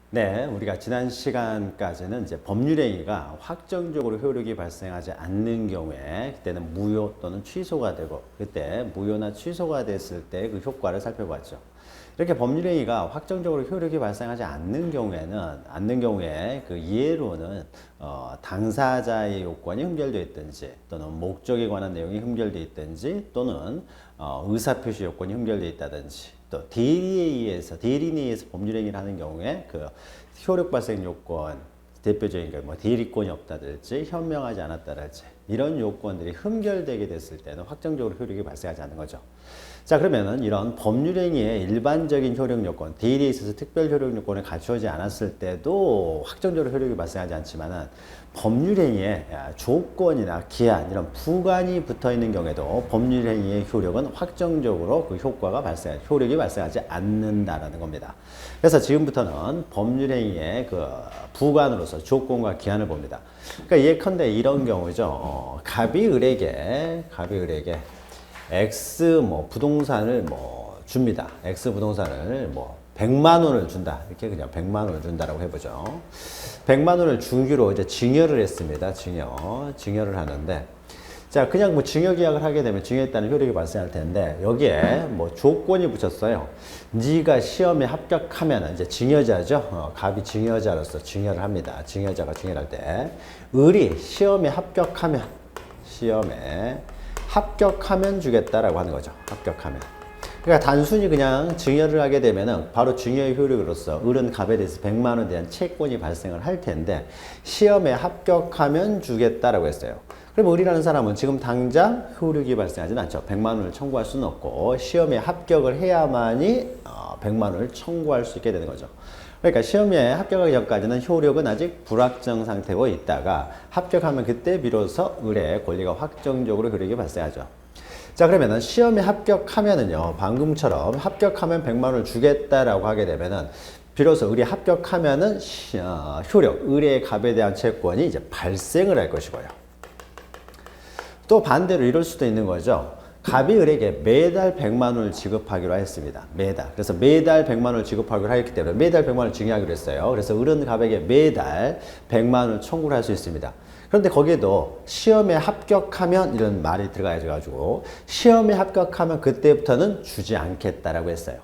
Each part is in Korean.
네, 우리가 지난 시간까지는 이제 법률행위가 확정적으로 효력이 발생하지 않는 경우에 그때는 무효 또는 취소가 되고 그때 무효나 취소가 됐을 때 그 효과를 살펴봤죠. 이렇게 법률행위가 확정적으로 효력이 발생하지 않는 경우에 그 예로는 당사자의 요건이 흠결되어 있든지 또는 목적에 관한 내용이 흠결되어 있든지 또는 의사표시 요건이 흠결되어 있다든지 또 대리인에 의해서 법률행위를 하는 경우에 그 효력 발생 요건 대표적인 게 뭐 대리권이 없다든지 현명하지 않았다든지 이런 요건들이 흠결되게 됐을 때는 확정적으로 효력이 발생하지 않는 거죠. 자, 그러면은 이런 법률행위의 일반적인 효력 요건, 대리에 있어서 특별 효력 요건을 갖추어지지 않았을 때도 확정적으로 효력이 발생하지 않지만은 법률행위의 조건이나 기한 이런 부관이 붙어 있는 경우에도 법률행위의 효력은 확정적으로 그 효력이 발생하지 않는다라는 겁니다. 그래서 지금부터는 법률행위의 그 부관으로서 조건과 기한을 봅니다. 그러니까 예컨대 이런 경우죠. 갑이 을에게 X 부동산을 줍니다. X 부동산을 100만 원을 준다. 이렇게 그냥 100만 원을 준다라고 해보죠. 100만 원을 주기로 이제 증여를 했습니다. 증여를 하는데, 자, 그냥 증여 계약을 하게 되면 증여에 따른 효력이 발생할 텐데, 여기에 조건이 붙였어요. 네가 시험에 합격하면, 이제 증여자죠. 갑이 증여자로서 증여를 합니다. 증여자가 증여를 할 때, 을이 시험에 합격하면 주겠다라고 하는 거죠. 합격하면. 그러니까 단순히 그냥 증여를 하게 되면은 바로 증여의 효력으로서 을은 갑에 대해서 100만 원에 대한 채권이 발생을 할 텐데 시험에 합격하면 주겠다라고 했어요. 그럼 을이라는 사람은 지금 당장 효력이 발생하지는 않죠. 100만 원을 청구할 수는 없고 시험에 합격을 해야만이 100만 원을 청구할 수 있게 되는 거죠. 그러니까 시험에 합격하기 전까지는 효력은 아직 불확정 상태고 있다가 합격하면 그때 비로소 을의 권리가 확정적으로 효력이 발생하죠. 자, 그러면은 시험에 합격하면은요, 방금처럼 합격하면 100만 원을 주겠다라고 하게 되면은 비로소 을이 합격하면은 을의 갑에 대한 채권이 이제 발생을 할 것이고요. 또 반대로 이럴 수도 있는 거죠. 갑이 을에게 매달 100만 원을 지급하기로 했습니다. 매달. 그래서 매달 100만 원을 지급하기로 했기 때문에 매달 100만 원을 증여하기로 했어요. 그래서 을은 갑에게 매달 100만 원을 청구를 할 수 있습니다. 그런데 거기에도 시험에 합격하면 이런 말이 들어가가지고 시험에 합격하면 그때부터는 주지 않겠다라고 했어요.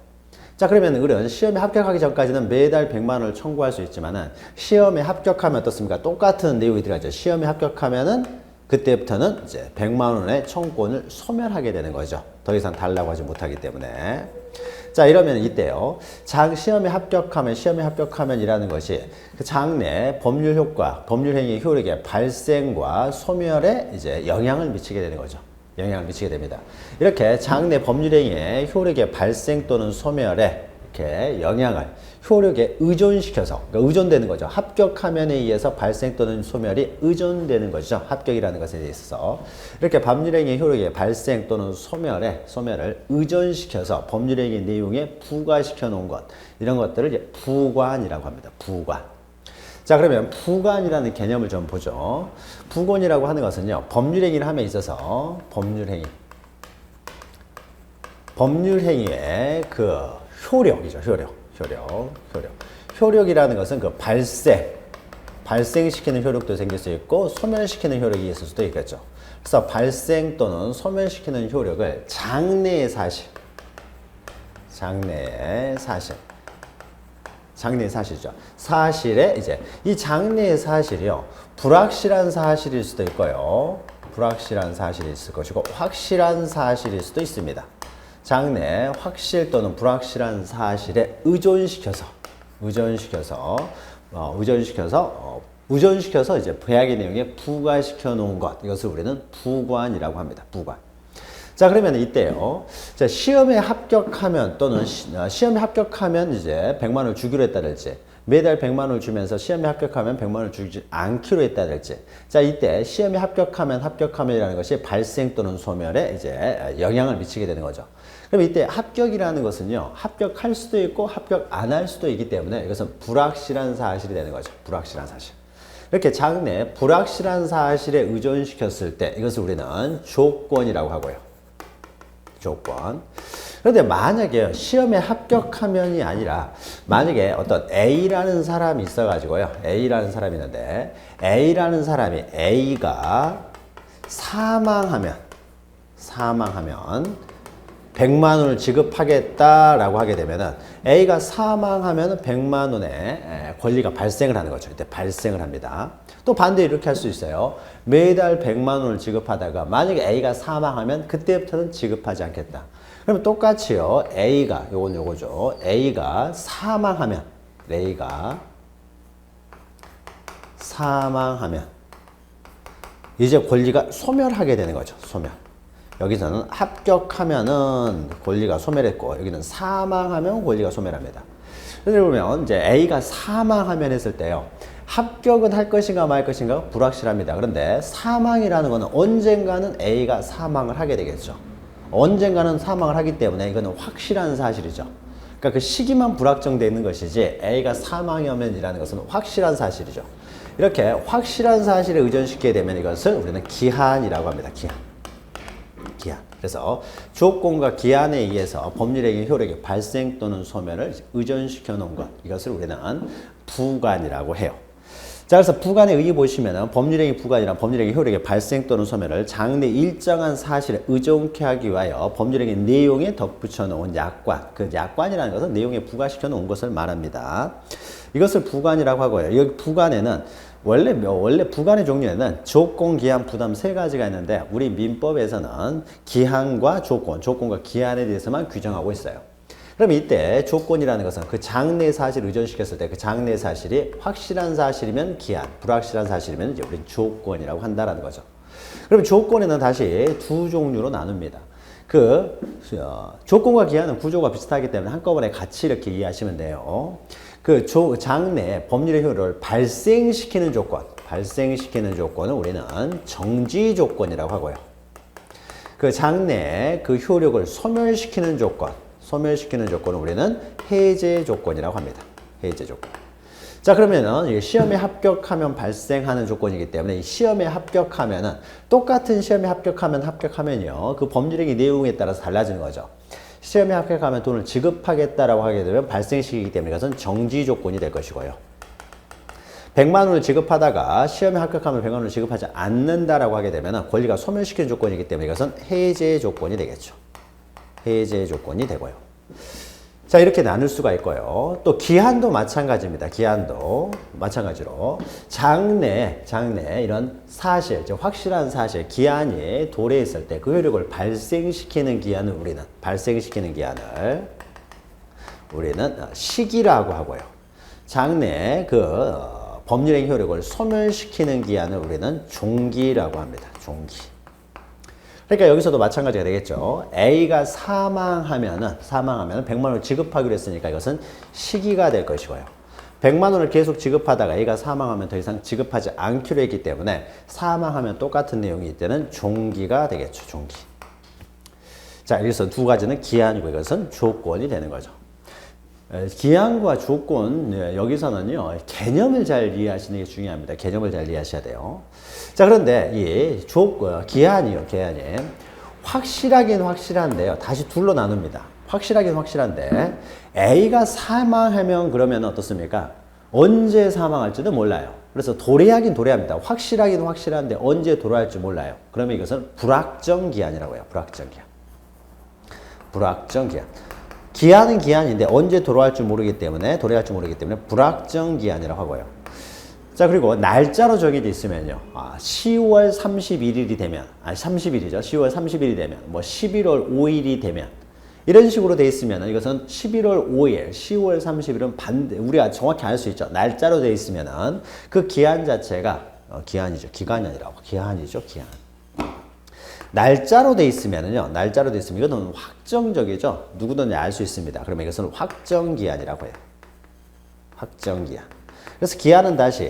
자, 그러면 을은 시험에 합격하기 전까지는 매달 100만 원을 청구할 수 있지만은 시험에 합격하면 어떻습니까? 똑같은 내용이 들어가죠. 시험에 합격하면은 그때부터는 이제 100만 원의 청구권을 소멸하게 되는 거죠. 더 이상 달라고 하지 못하기 때문에. 자, 이러면 이때요. 시험에 합격하면이라는 것이 그 장래 법률 효과, 법률행위 효력의 발생과 소멸에 이제 영향을 미치게 되는 거죠. 영향을 미치게 됩니다. 이렇게 장래 법률행위의 효력의 발생 또는 소멸에 이렇게 효력에 의존시켜서, 그러니까 의존되는 거죠. 합격하면에 의해서 발생 또는 소멸이 의존되는 것이죠. 합격이라는 것에 있어서. 이렇게 법률행위 효력의 발생 또는 소멸을 의존시켜서 법률행위 내용에 부과시켜 놓은 것, 이런 것들을 이제 부관이라고 합니다. 부관. 자, 그러면 부관이라는 개념을 좀 보죠. 부관이라고 하는 것은요, 법률행위를 함에 있어서 법률행위의 그 효력이죠. 효력이라는 것은 그 발생시키는 효력도 생길 수 있고 소멸시키는 효력이 있을 수도 있겠죠. 그래서 발생 또는 소멸시키는 효력을 장래의 사실이죠. 사실에 이제 이 장래의 사실이요. 불확실한 사실일 수도 있고요. 불확실한 사실이 있을 것이고 확실한 사실일 수도 있습니다. 장래 확실 또는 불확실한 사실에 의존시켜서 이제 계약의 내용에 부과시켜 놓은 것, 이것을 우리는 부관이라고 합니다. 부관. 자, 그러면 이때요. 자, 시험에 합격하면 이제 100만 원을 주기로 했다든지 매달 100만 원을 주면서 시험에 합격하면 100만 원을 주지 않기로 했다든지. 자, 이때 시험에 합격하면이라는 것이 발생 또는 소멸에 이제 영향을 미치게 되는 거죠. 그럼 이때 합격이라는 것은요, 합격할 수도 있고 합격 안 할 수도 있기 때문에 이것은 불확실한 사실이 되는 거죠. 불확실한 사실. 이렇게 장래 불확실한 사실에 의존시켰을 때 이것을 우리는 조건이라고 하고요. 조건. 그런데 만약에 시험에 합격하면이 아니라 만약에 어떤 A라는 사람이 있어가지고요. A라는 사람이 있는데 A라는 사람이 A가 사망하면 100만 원을 지급하겠다라고 하게 되면은 A가 사망하면 100만 원의 권리가 발생을 하는 거죠. 이때 발생을 합니다. 또 반대 이렇게 할 수 있어요. 매달 100만 원을 지급하다가 만약에 A가 사망하면 그때부터는 지급하지 않겠다. 그러면 똑같이요. A가 요거죠. A가 사망하면 이제 권리가 소멸하게 되는 거죠. 소멸. 여기서는 합격하면은 권리가 소멸했고 여기는 사망하면 권리가 소멸합니다. 그래서 보면 이제 A가 사망하면 했을 때요. 합격은 할 것인가 말 것인가 불확실합니다. 그런데 사망이라는 것은 언젠가는 A가 사망을 하게 되겠죠. 언젠가는 사망을 하기 때문에 이거는 확실한 사실이죠. 그러니까 그 시기만 불확정되어 있는 것이지 A가 사망하면이라는 것은 확실한 사실이죠. 이렇게 확실한 사실에 의존시키게 되면 이것을 우리는 기한이라고 합니다. 기한. 그래서 조건과 기한에 의해서 법률행위 효력의 발생 또는 소멸을 의존시켜 놓은 것, 이것을 우리는 부관이라고 해요. 자, 그래서 부관에 의해 보시면은 법률행위 부관이란 법률행위 효력의 발생 또는 소멸을 장래 일정한 사실에 의존케 하기 위하여 법률행위 내용에 덧붙여 놓은 약관, 그 약관이라는 것은 내용에 부과시켜 놓은 것을 말합니다. 이것을 부관이라고 하고요. 여기 부관에는 원래 부관의 종류에는 조건, 기한, 부담 세 가지가 있는데 우리 민법에서는 기한과 조건과 기한에 대해서만 규정하고 있어요. 그럼 이때 조건이라는 것은 그 장래 사실을 의존시켰을 때 그 장래 사실이 확실한 사실이면 기한, 불확실한 사실이면 이제 우리는 조건이라고 한다라는 거죠. 그럼 조건에는 다시 두 종류로 나눕니다. 조건과 기한은 구조가 비슷하기 때문에 한꺼번에 같이 이렇게 이해하시면 돼요. 장래 법률의 효력을 발생시키는 조건을 우리는 정지 조건이라고 하고요. 그 장래 그 효력을 소멸시키는 조건을 우리는 해제 조건이라고 합니다. 해제 조건. 자, 그러면은 시험에 합격하면 발생하는 조건이기 때문에 시험에 합격하면은 똑같은 시험에 합격하면요. 그 법률행위 내용에 따라서 달라지는 거죠. 시험에 합격하면 돈을 지급하겠다라고 하게 되면 발생시키기 때문에 이것은 정지 조건이 될 것이고요. 100만 원을 지급하다가 시험에 합격하면 100만 원을 지급하지 않는다라고 하게 되면 권리가 소멸시키는 조건이기 때문에 이것은 해제 조건이 되겠죠. 해제 조건이 되고요. 자, 이렇게 나눌 수가 있고요. 또 기한도 마찬가지입니다. 기한도 마찬가지로 장래 이런 사실, 즉 확실한 사실, 기한이 도래했을 때 그 효력을 발생시키는 기한을 우리는 시기라고 하고요. 장래 법률행위 효력을 소멸시키는 기한을 우리는 종기라고 합니다. 종기. 그러니까 여기서도 마찬가지가 되겠죠. A가 사망하면은 100만 원을 지급하기로 했으니까 이것은 시기가 될 것이고요. 100만 원을 계속 지급하다가 A가 사망하면 더 이상 지급하지 않기로 했기 때문에 사망하면 똑같은 내용이 이때는 종기가 되겠죠. 종기. 자, 여기서 두 가지는 기한이고 이것은 조건이 되는 거죠. 기한과 조건, 여기서는요, 개념을 잘 이해하시는 게 중요합니다. 개념을 잘 이해하셔야 돼요. 자, 그런데 이 기한이 확실하긴 확실한데요. 다시 둘로 나눕니다. 확실하긴 확실한데, A가 사망하면 그러면 어떻습니까? 언제 사망할지도 몰라요. 그래서 도래하긴 도래합니다. 확실하긴 확실한데 언제 도래할지 몰라요. 그러면 이것은 불확정 기한이라고 해요. 불확정 기한. 기한은 기한인데 언제 도래할지 모르기 때문에 불확정 기한이라고 하고요. 자, 그리고 날짜로 정해져 있으면요. 10월 31일이 되면 30일이죠. 10월 30일이 되면 11월 5일이 되면 이런 식으로 돼 있으면 이것은 11월 5일, 10월 30일은 우리가 정확히 알 수 있죠. 날짜로 돼 있으면은 그 기한 자체가 기한이죠. 기간이 아니라 기한이죠. 기한. 날짜로 돼 있으면은요. 이거는 확정적이죠. 누구든지 알 수 있습니다. 그러면 이것은 확정기한이라고 해요. 확정기한. 그래서 기한은 다시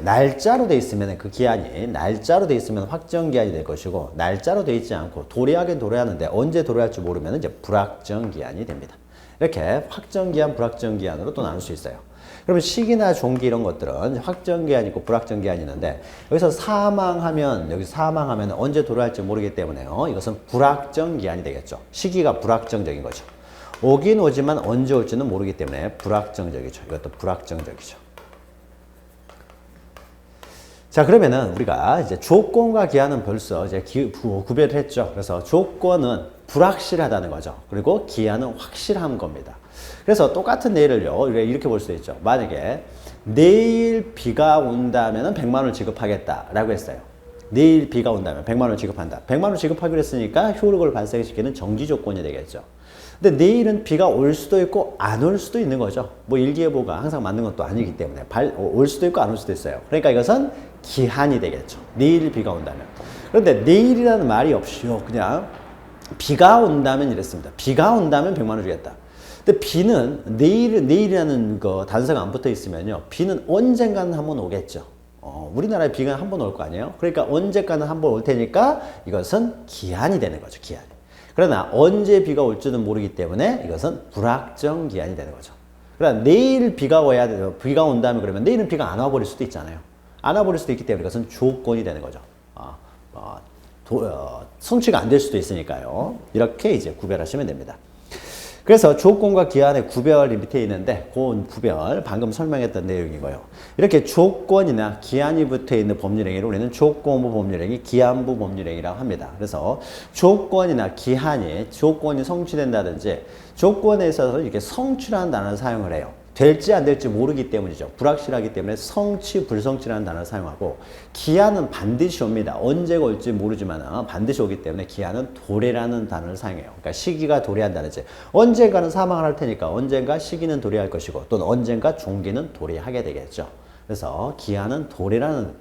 날짜로 돼 있으면 그 기한이 날짜로 돼 있으면 확정기한이 될 것이고 날짜로 돼 있지 않고 도래하긴 도래하는데 언제 도래할지 모르면 이제 불확정기한이 됩니다. 이렇게 확정기한, 불확정기한으로 또 나눌 수 있어요. 그러면 시기나 종기 이런 것들은 확정기한이 있고 불확정기한이 있는데 여기서 사망하면 언제 돌아갈지 모르기 때문에요. 이것은 불확정기한이 되겠죠. 시기가 불확정적인 거죠. 오긴 오지만 언제 올지는 모르기 때문에 불확정적이죠. 이것도 불확정적이죠. 자, 그러면은 우리가 이제 조건과 기한은 벌써 이제 구별을 했죠. 그래서 조건은 불확실하다는 거죠. 그리고 기한은 확실한 겁니다. 그래서 똑같은 예를요, 이렇게 볼 수 있죠. 만약에 내일 비가 온다면 100만 원을 지급하겠다라고 했어요. 내일 비가 온다면 100만 원을 지급한다. 100만 원을 지급하기로 했으니까 효력을 발생시키는 정지 조건이 되겠죠. 근데 내일은 비가 올 수도 있고 안 올 수도 있는 거죠. 뭐 일기예보가 항상 맞는 것도 아니기 때문에 올 수도 있고 안 올 수도 있어요. 그러니까 이것은 기한이 되겠죠. 내일 비가 온다면. 그런데 내일이라는 말이 없이요. 그냥 비가 온다면 이랬습니다. 비가 온다면 100만 원 주겠다. 근데 비는 내일이라는 거 단서가 안 붙어 있으면요. 비는 언젠가는 한번 오겠죠. 우리나라에 비가 한 번 올 거 아니에요? 그러니까 언젠가는 한 번 올 테니까 이것은 기한이 되는 거죠. 기한이. 그러나 언제 비가 올지는 모르기 때문에 이것은 불확정 기한이 되는 거죠. 그러나 내일 비가 온다면 그러면 내일은 비가 안 와버릴 수도 있잖아요. 안 와버릴 수도 있기 때문에 이것은 조건이 되는 거죠. 성취가 안 될 수도 있으니까요. 이렇게 이제 구별하시면 됩니다. 그래서 조건과 기한의 구별이 밑에 있는데 그 구별 방금 설명했던 내용이고요. 이렇게 조건이나 기한이 붙어 있는 법률행위를 우리는 조건부 법률행위, 기한부 법률행위라고 합니다. 그래서 조건이나 기한이 조건이 성취된다든지 조건에 있어서 이렇게 성취라는 단어를 사용을 해요. 될지 안 될지 모르기 때문이죠. 불확실하기 때문에 성취, 불성취라는 단어를 사용하고 기한은 반드시 옵니다. 언제가 올지 모르지만 반드시 오기 때문에 기한은 도래라는 단어를 사용해요. 그러니까 시기가 도래한다든지 언젠가는 사망을 할 테니까 언젠가 시기는 도래할 것이고 또는 언젠가 종기는 도래하게 되겠죠. 그래서 기한은 불도래라는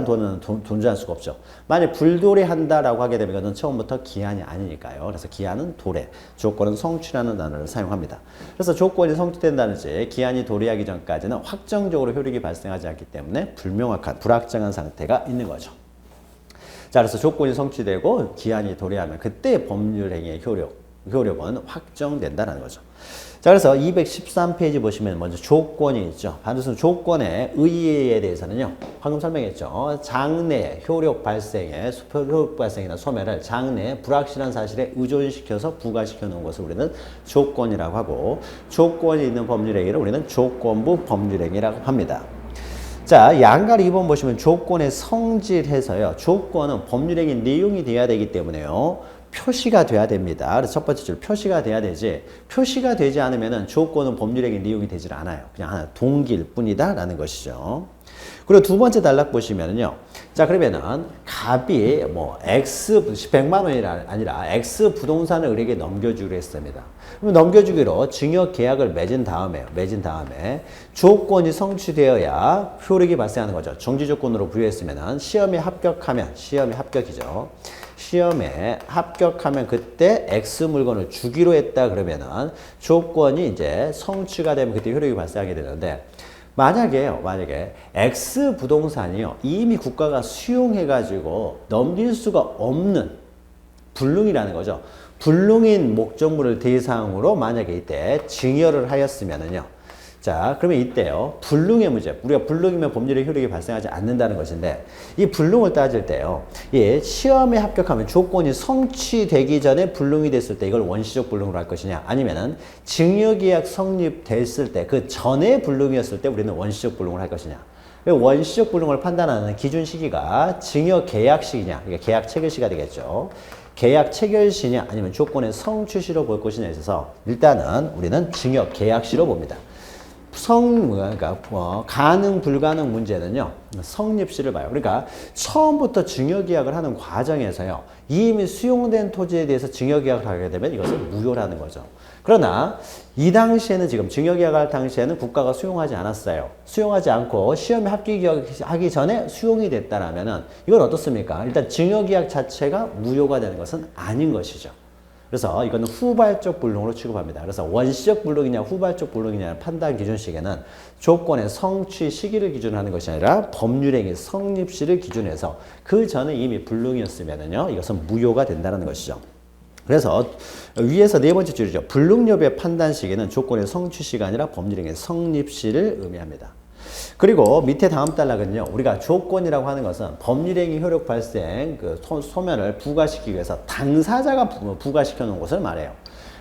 돈은 존재할 수가 없죠. 만약 불도래한다라고 하게 되면 이건 처음부터 기한이 아니니까요. 그래서 기한은 도래, 조건은 성취라는 단어를 사용합니다. 그래서 조건이 성취된다든지 기한이 도래하기 전까지는 확정적으로 효력이 발생하지 않기 때문에 불명확한, 불확정한 상태가 있는 거죠. 자, 그래서 조건이 성취되고 기한이 도래하면 그때 법률행위의 효력은 확정된다는 거죠. 자, 그래서 213페이지 보시면 먼저 조건이 있죠. 반드시 조건의 의의에 대해서는요, 방금 설명했죠. 장래 효력 발생이나 소멸을 장래 불확실한 사실에 의존시켜서 부과시켜 놓은 것을 우리는 조건이라고 하고, 조건이 있는 법률행위를 우리는 조건부 법률행위라고 합니다. 자, 양갈 2번 보시면 조건의 성질해서요. 조건은 법률행위 내용이 돼야 되기 때문에요. 표시가 돼야 됩니다. 그래서 첫 번째 줄 표시가 돼야 되지, 표시가 되지 않으면 조건은 법률행위 내용이 되질 않아요. 그냥 하나 동기일 뿐이다 라는 것이죠. 그리고 두 번째 단락 보시면은요. 자, 그러면은 갑이 X 100만 원이 아니라 X 부동산을 을에게 넘겨주기로 했습니다. 그럼 넘겨주기로 증여 계약을 맺은 다음에 조건이 성취되어야 효력이 발생하는 거죠. 정지 조건으로 부여했으면은 시험에 합격이죠. 시험에 합격하면 그때 X 물건을 주기로 했다 그러면은 조건이 이제 성취가 되면 그때 효력이 발생하게 되는데, 만약에 X 부동산이요 이미 국가가 수용해가지고 넘길 수가 없는 불능이라는 거죠. 불능인 목적물을 대상으로 만약에 이때 증여를 하였으면은요. 자, 그러면 이때요. 불능의 문제. 우리가 불능이면 법률의 효력이 발생하지 않는다는 것인데, 이 불능을 따질 때요. 시험에 합격하면 조건이 성취되기 전에 불능이 됐을 때 이걸 원시적 불능으로 할 것이냐, 아니면은 증여계약 성립됐을 때 그 전에 불능이었을 때 우리는 원시적 불능을 할 것이냐. 원시적 불능을 판단하는 기준 시기가 증여계약 시기냐, 그러니까 계약 체결 시가 되겠죠. 계약 체결 시냐 아니면 조건의 성취시로 볼 것이냐에 있어서 일단은 우리는 증여계약 시로 봅니다. 가능 불가능 문제는요 성립시를 봐요. 그러니까 처음부터 증여계약을 하는 과정에서요 이미 수용된 토지에 대해서 증여계약을 하게 되면 이것은 무효라는 거죠. 그러나 이 당시에는 지금 증여계약을 할 당시에는 국가가 수용하지 않았어요. 수용하지 않고 시험에 합격하기 전에 수용이 됐다라면은 이건 어떻습니까? 일단 증여계약 자체가 무효가 되는 것은 아닌 것이죠. 그래서 이거는 후발적 불능으로 취급합니다. 그래서 원시적 불능이냐 후발적 불능이냐의 판단 기준 시기는 조건의 성취 시기를 기준으로 하는 것이 아니라 법률행위 성립시를 기준해서 그 전에 이미 불능이었으면은요 이것은 무효가 된다는 것이죠. 그래서 위에서 네 번째 줄이죠. 불능여부의 판단 시기는 조건의 성취시가 아니라 법률행위의 성립시를 의미합니다. 그리고 밑에 다음 단락은요. 우리가 조건이라고 하는 것은 법률행위 효력 발생 그 소멸을 부과시키기 위해서 당사자가 부과시켜 놓은 것을 말해요.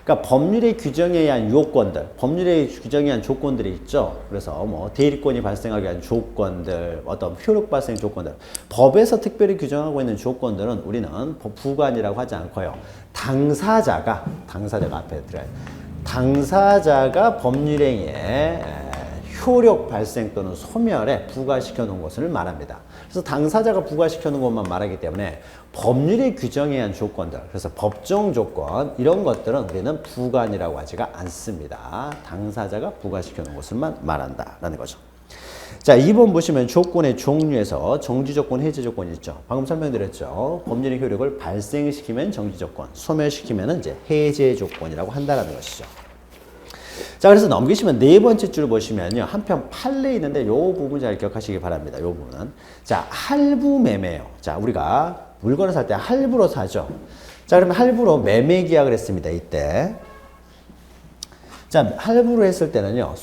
그러니까 법률의 규정에 의한 요건들, 법률의 규정에 의한 조건들이 있죠. 그래서 뭐 대리권이 발생하기 위한 조건들, 어떤 효력 발생 조건들, 법에서 특별히 규정하고 있는 조건들은 우리는 부관이라고 하지 않고요. 당사자가 앞에 들어요. 당사자가 법률행위에 효력 발생 또는 소멸에 부과시켜 놓은 것을 말합니다. 그래서 당사자가 부과시켜 놓은 것만 말하기 때문에 법률의 규정에 의한 조건들, 그래서 법정 조건 이런 것들은 우리는 부관이라고 하지가 않습니다. 당사자가 부과시켜 놓은 것을만 말한다라는 거죠. 자, 2번 보시면 조건의 종류에서 정지조건, 해제조건이 있죠. 방금 설명드렸죠. 법률의 효력을 발생시키면 정지조건, 소멸시키면 이제 해제조건이라고 한다는 것이죠. 자, 그래서 넘기시면 네 번째 줄 보시면요. 한편 판례 있는데 요 부분 잘 기억하시기 바랍니다. 요 부분은. 자, 할부매매요. 자, 우리가 물건을 살 때 할부로 사죠. 자, 그러면 할부로 매매 계약을 했습니다. 이때. 자, 할부로 했을 때는요.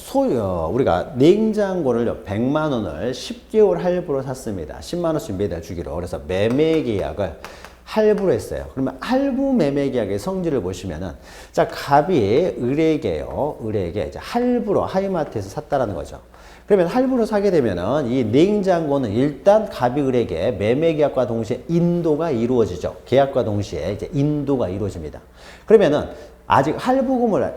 우리가 냉장고를 100만 원을 10개월 할부로 샀습니다. 10만 원씩 매달 주기로. 그래서 매매 계약을 할부로 했어요. 그러면 할부 매매 계약의 성질을 보시면은, 자, 갑이 을에게요. 을에게 이제 할부로 하이마트에서 샀다라는 거죠. 그러면 할부로 사게 되면은 이 냉장고는 일단 갑이 을에게 매매 계약과 동시에 인도가 이루어지죠. 계약과 동시에 이제 인도가 이루어집니다. 그러면은 아직 할부금을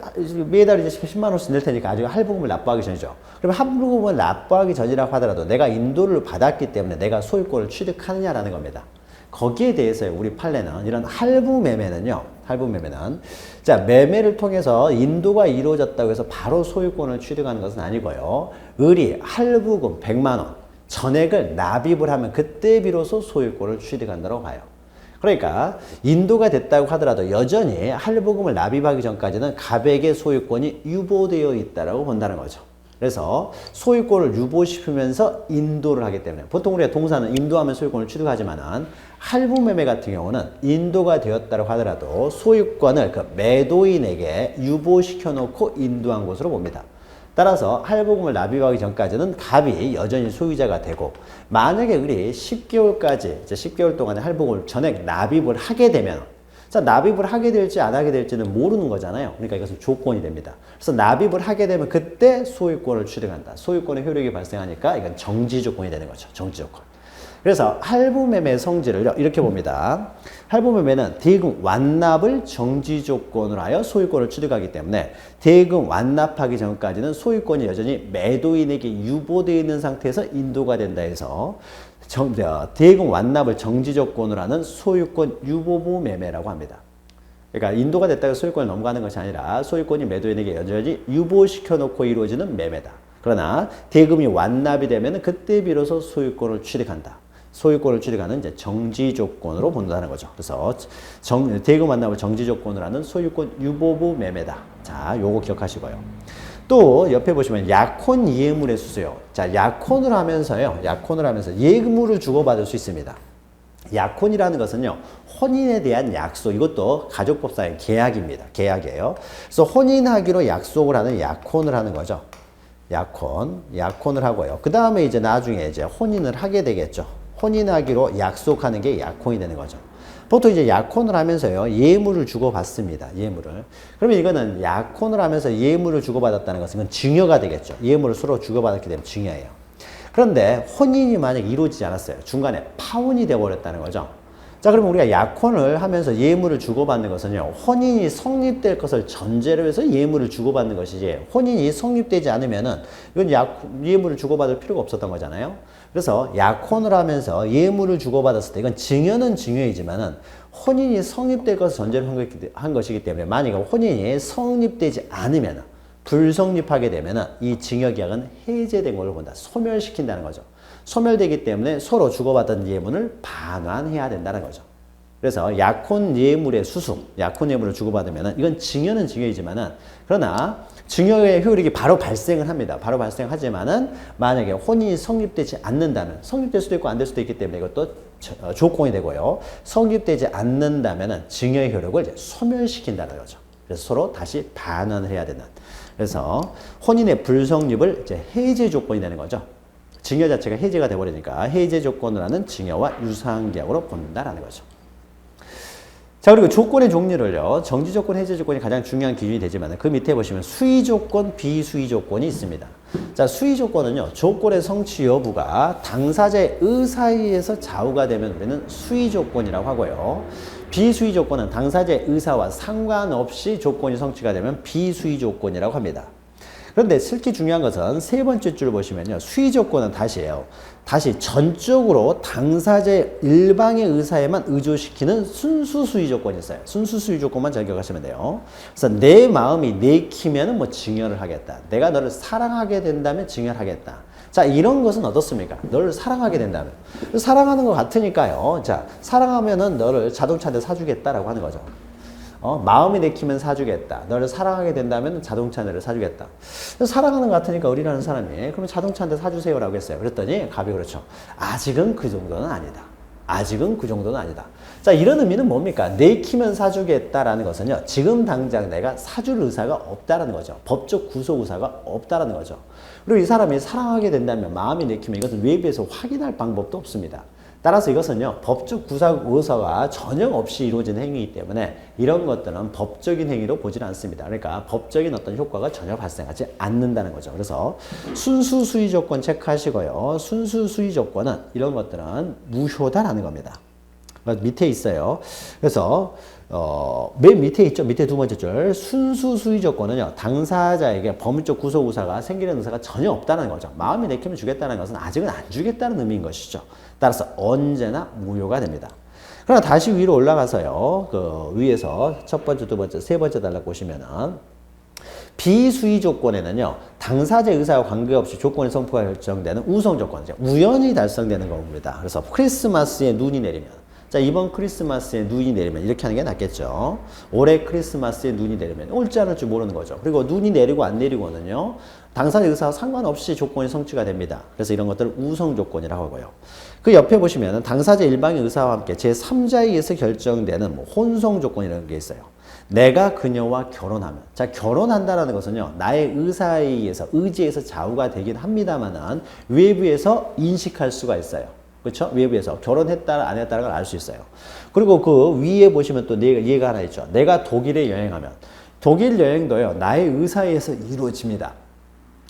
매달 이제 10만 원씩 낼 테니까 아직 할부금을 납부하기 전이죠. 그러면 할부금을 납부하기 전이라고 하더라도 내가 인도를 받았기 때문에 내가 소유권을 취득하느냐라는 겁니다. 거기에 대해서 우리 판례는 이런 할부 매매는요. 자, 매매를 통해서 인도가 이루어졌다고 해서 바로 소유권을 취득하는 것은 아니고요. 을이 할부금 100만 원 전액을 납입을 하면 그때 비로소 소유권을 취득한다고 봐요. 그러니까 인도가 됐다고 하더라도 여전히 할부금을 납입하기 전까지는 갑에게 소유권이 유보되어 있다고 본다는 거죠. 그래서 소유권을 유보시키면서 인도를 하기 때문에 보통 우리가 동사는 인도하면 소유권을 취득하지만은 할부매매 같은 경우는 인도가 되었다고 하더라도 소유권을 그 매도인에게 유보시켜 놓고 인도한 것으로 봅니다. 따라서 할부금을 납입하기 전까지는 갑이 여전히 소유자가 되고 만약에 우리 10개월까지 이제 10개월 동안에 할부금을 전액 납입을 하게 되면 자, 납입을 하게 될지 안 하게 될지는 모르는 거잖아요. 그러니까 이것은 조건이 됩니다. 그래서 납입을 하게 되면 그때 소유권을 취득한다. 소유권의 효력이 발생하니까 이건 정지 조건이 되는 거죠. 정지 조건. 그래서 할부매매의 성질을 이렇게 봅니다. 할부매매는 대금 완납을 정지 조건으로 하여 소유권을 취득하기 때문에 대금 완납하기 전까지는 소유권이 여전히 매도인에게 유보되어 있는 상태에서 인도가 된다 해서 대금 완납을 정지 조건으로 하는 소유권 유보부 매매라고 합니다. 그러니까 인도가 됐다고 소유권을 넘어가는 것이 아니라 소유권이 매도인에게 여전히 유보시켜 놓고 이루어지는 매매다. 그러나 대금이 완납이 되면 그때 비로소 소유권을 취득한다. 소유권을 취득하는 이제 정지 조건으로 본다는 거죠. 그래서 대금 완납을 정지 조건으로 하는 소유권 유보부 매매다. 자, 요거 기억하시고요. 또 옆에 보시면 약혼 예물의 수수요. 자, 약혼을 하면서 예물을 주고받을 수 있습니다. 약혼이라는 것은요, 혼인에 대한 약속, 이것도 가족법상의 계약입니다. 계약이에요. 그래서 혼인하기로 약속을 하는 약혼을 하는 거죠. 약혼을 하고요. 그 다음에 이제 나중에 이제 혼인을 하게 되겠죠. 혼인하기로 약속하는 게 약혼이 되는 거죠. 보통 이제 약혼을 하면서요, 예물을 주고받습니다. 예물을. 그러면 이거는 약혼을 하면서 예물을 주고받았다는 것은 이건 증여가 되겠죠. 예물을 서로 주고받았기 때문에 증여예요. 그런데 혼인이 만약 이루어지지 않았어요. 중간에 파혼이 되어버렸다는 거죠. 자, 그러면 우리가 약혼을 하면서 예물을 주고받는 것은요, 혼인이 성립될 것을 전제로 해서 예물을 주고받는 것이지, 혼인이 성립되지 않으면은 이건 예물을 주고받을 필요가 없었던 거잖아요. 그래서 약혼을 하면서 예물을 주고받았을 때 이건 증여는 증여이지만은 혼인이 성립될 것을 전제로 한 것이기 때문에 만약에 혼인이 성립되지 않으면 불성립하게 되면은 이 증여계약은 해제된 걸로 본다. 소멸시킨다는 거죠. 소멸되기 때문에 서로 주고받은 예물을 반환해야 된다는 거죠. 그래서 약혼 예물의 수수, 약혼 예물을 주고받으면은 이건 증여는 증여이지만은 그러나 증여의 효력이 바로 발생을 합니다. 바로 발생하지만은 만약에 혼인이 성립되지 않는다면 성립될 수도 있고 안 될 수도 있기 때문에 이것도 조건이 되고요. 성립되지 않는다면은 증여의 효력을 이제 소멸시킨다는 거죠. 그래서 서로 다시 반환을 해야 되는. 그래서 혼인의 불성립을 이제 해제 조건이 되는 거죠. 증여 자체가 해제가 돼버리니까 해제 조건을 하는 증여와 유사한 계약으로 본다라는 거죠. 자, 그리고 조건의 종류를요. 정지 조건, 해제 조건이 가장 중요한 기준이 되지만 그 밑에 보시면 수의 조건, 비수의 조건이 있습니다. 자, 수의 조건은요. 조건의 성취 여부가 당사자의 의사에 의해서 좌우가 되면 우리는 수의 조건이라고 하고요. 비수의 조건은 당사자의 의사와 상관없이 조건이 성취가 되면 비수의 조건이라고 합니다. 그런데 특히 중요한 것은 세 번째 줄 보시면요. 수의 조건은 다시 전적으로 당사자의 일방의 의사에만 의존시키는 순수 수의 조건이 있어요. 순수 수의 조건만 잘 기억하시면 돼요. 그래서 내 마음이 내키면은 뭐 증여를 하겠다. 내가 너를 사랑하게 된다면 증여를 하겠다. 자, 이런 것은 어떻습니까? 너를 사랑하게 된다면. 사랑하는 것 같으니까요. 자, 사랑하면은 너를 자동차 한 대 사주겠다라고 하는 거죠. 마음이 내키면 사주겠다. 너를 사랑하게 된다면 자동차 한 대를 사주겠다. 사랑하는 것 같으니까 의리라는 사람이 그러면 자동차 한 대 사주세요라고 했어요. 그랬더니 갑이 그렇죠. 아직은 그 정도는 아니다. 아직은 그 정도는 아니다. 자, 이런 의미는 뭡니까? 내키면 사주겠다라는 것은요. 지금 당장 내가 사줄 의사가 없다라는 거죠. 법적 구속 의사가 없다라는 거죠. 그리고 이 사람이 사랑하게 된다면 마음이 내키면 이것은 외부에서 확인할 방법도 없습니다. 따라서 이것은요, 법적 구속 의사가 전혀 없이 이루어지는 행위이기 때문에 이런 것들은 법적인 행위로 보지는 않습니다. 그러니까 법적인 어떤 효과가 전혀 발생하지 않는다는 거죠. 그래서 순수 수의 조건 체크하시고요. 순수 수의 조건은 이런 것들은 무효다라는 겁니다. 밑에 있어요. 그래서 맨 밑에 있죠. 밑에 두 번째 줄. 순수 수의 조건은요. 당사자에게 법률적 구속 의사가 생기는 의사가 전혀 없다는 거죠. 마음이 내키면 주겠다는 것은 아직은 안 주겠다는 의미인 것이죠. 따라서 언제나 무효가 됩니다. 그러나 다시 위로 올라가서요. 그 위에서 첫 번째, 두 번째, 세 번째 달락 보시면은 비수의 조건에는요. 당사자의 의사와 관계없이 조건의 성부가 결정되는 우성 조건이죠. 우연히 달성되는 겁니다. 그래서 크리스마스에 눈이 내리면 자, 이번 크리스마스에 눈이 내리면 이렇게 하는 게 낫겠죠. 올해 크리스마스에 눈이 내리면 올지 않을지 모르는 거죠. 그리고 눈이 내리고 안 내리고는요. 당사자 의사와 상관없이 조건이 성취가 됩니다. 그래서 이런 것들을 우성 조건이라고 하고요. 그 옆에 보시면 당사자 일방의 의사와 함께 제3자에 의해서 결정되는 혼성 조건이라는 게 있어요. 내가 그녀와 결혼하면. 자, 결혼한다라는 것은요. 나의 의사에 의해서, 의지에서 좌우가 되긴 합니다만은 외부에서 인식할 수가 있어요. 그렇죠? 외부에서 결혼했다 안 했다는 걸 알 수 있어요. 그리고 그 위에 보시면 또 얘가 하나 있죠. 내가 독일에 여행하면 독일 여행도요. 나의 의사에 의해서 이루어집니다.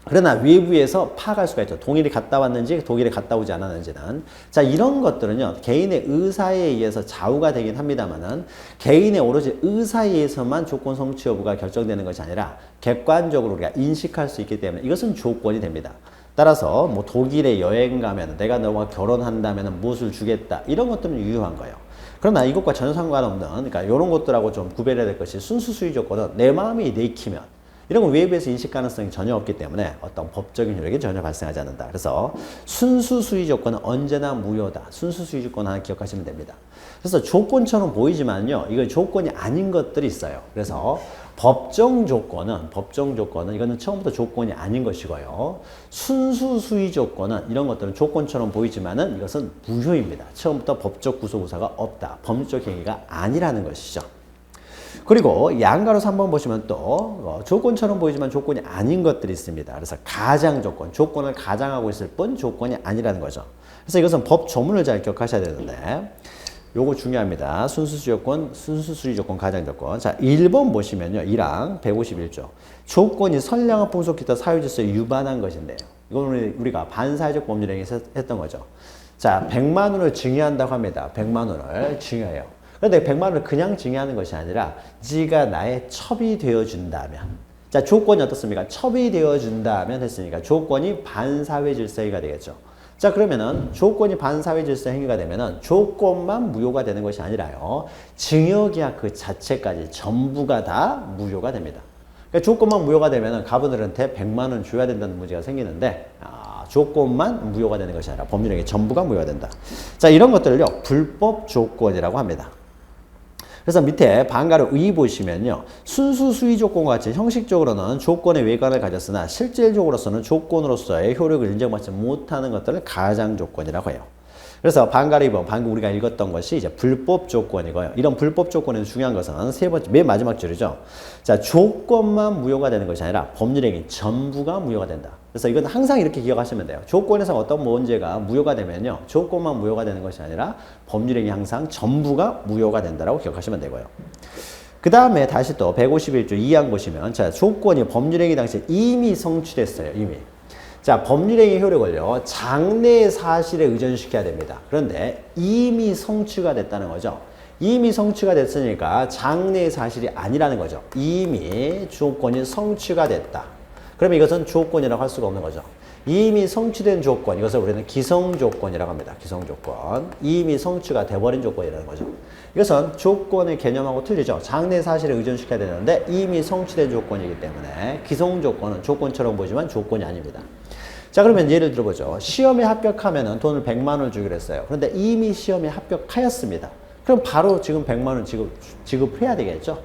그러나 외부에서 파악할 수가 있죠. 독일에 갔다 왔는지 독일에 갔다 오지 않았는지는. 자, 이런 것들은요. 개인의 의사에 의해서 좌우가 되긴 합니다만은 개인의 오로지 의사에 의해서만 조건 성취 여부가 결정되는 것이 아니라 객관적으로 우리가 인식할 수 있기 때문에 이것은 조건이 됩니다. 따라서 뭐 독일에 여행 가면 내가 너와 결혼한다면 무엇을 주겠다 이런 것들은 유효한 거예요. 그러나 이것과 전혀 상관없는 그러니까 이런 것들하고 좀 구별해야 될 것이 순수 수의 조건은 내 마음이 내키면 이런 건 외부에서 인식 가능성이 전혀 없기 때문에 어떤 법적인 효력이 전혀 발생하지 않는다. 그래서 순수 수의 조건은 언제나 무효다. 순수 수의 조건 하나 기억하시면 됩니다. 그래서 조건처럼 보이지만요. 이거 조건이 아닌 것들이 있어요. 그래서 법정 조건은 이거는 처음부터 조건이 아닌 것이고요. 순수 수의 조건은 이런 것들은 조건처럼 보이지만은 이것은 무효입니다. 처음부터 법적 구속 의사가 없다. 법률적 행위가 아니라는 것이죠. 그리고 양가로서 한번 보시면 또 조건처럼 보이지만 조건이 아닌 것들이 있습니다. 그래서 가장 조건, 조건을 가장하고 있을 뿐 조건이 아니라는 거죠. 그래서 이것은 법 조문을 잘 기억하셔야 되는데 요거 중요합니다. 순수수의 조건, 순수수의 조건, 가장 조건. 자, 1번 보시면요. 1항 151조. 조건이 선량한 풍속 기타 사유질서에 유반한 것인데요. 이건 우리가 반사회적 법률행위에서 했던 거죠. 자, 100만 원을 증여한다고 합니다. 100만 원을 증여해요. 그런데 100만 원을 그냥 증여하는 것이 아니라 지가 나의 첩이 되어준다면 자, 조건이 어떻습니까? 첩이 되어준다면 했으니까 조건이 반사회 질서 행위가 되겠죠. 자, 그러면은 조건이 반사회 질서 행위가 되면은 조건만 무효가 되는 것이 아니라요. 증여계약 그 자체까지 전부가 다 무효가 됩니다. 그러니까 조건만 무효가 되면은 가부들한테 100만 원 줘야 된다는 문제가 생기는데 조건만 무효가 되는 것이 아니라 법률행위 전부가 무효가 된다. 자, 이런 것들을요. 불법 조건이라고 합니다. 그래서 밑에 반가로 의 보시면요. 순수 수위 조건과 같이 형식적으로는 조건의 외관을 가졌으나 실질적으로서는 조건으로서의 효력을 인정받지 못하는 것들을 가장 조건이라고 해요. 그래서 반가로 2번, 방금 우리가 읽었던 것이 이제 불법 조건이고요. 이런 불법 조건에서 중요한 것은 세 번째, 맨 마지막 줄이죠. 자, 조건만 무효가 되는 것이 아니라 법률행위 전부가 무효가 된다. 그래서 이건 항상 이렇게 기억하시면 돼요. 조건에서 어떤 문제가 무효가 되면요. 조건만 무효가 되는 것이 아니라 법률행위 항상 전부가 무효가 된다라고 기억하시면 되고요. 그 다음에 다시 또 151조 2항 보시면 자, 조건이 법률행위 당시에 이미 성취됐어요. 이미. 자, 법률행위 효력을요, 장래의 사실에 의존시켜야 됩니다. 그런데 이미 성취가 됐다는 거죠. 이미 성취가 됐으니까 장래의 사실이 아니라는 거죠. 이미 조건이 성취가 됐다. 그러면 이것은 조건이라고 할 수가 없는 거죠. 이미 성취된 조건, 이것을 우리는 기성조건이라고 합니다. 기성조건. 이미 성취가 돼버린 조건이라는 거죠. 이것은 조건의 개념하고 틀리죠. 장래 사실에 의존시켜야 되는데 이미 성취된 조건이기 때문에 기성조건은 조건처럼 보지만 조건이 아닙니다. 자, 그러면 예를 들어보죠. 시험에 합격하면은 돈을 100만 원을 주기로 했어요. 그런데 이미 시험에 합격하였습니다. 그럼 바로 지금 100만 원 지급을 해야 되겠죠.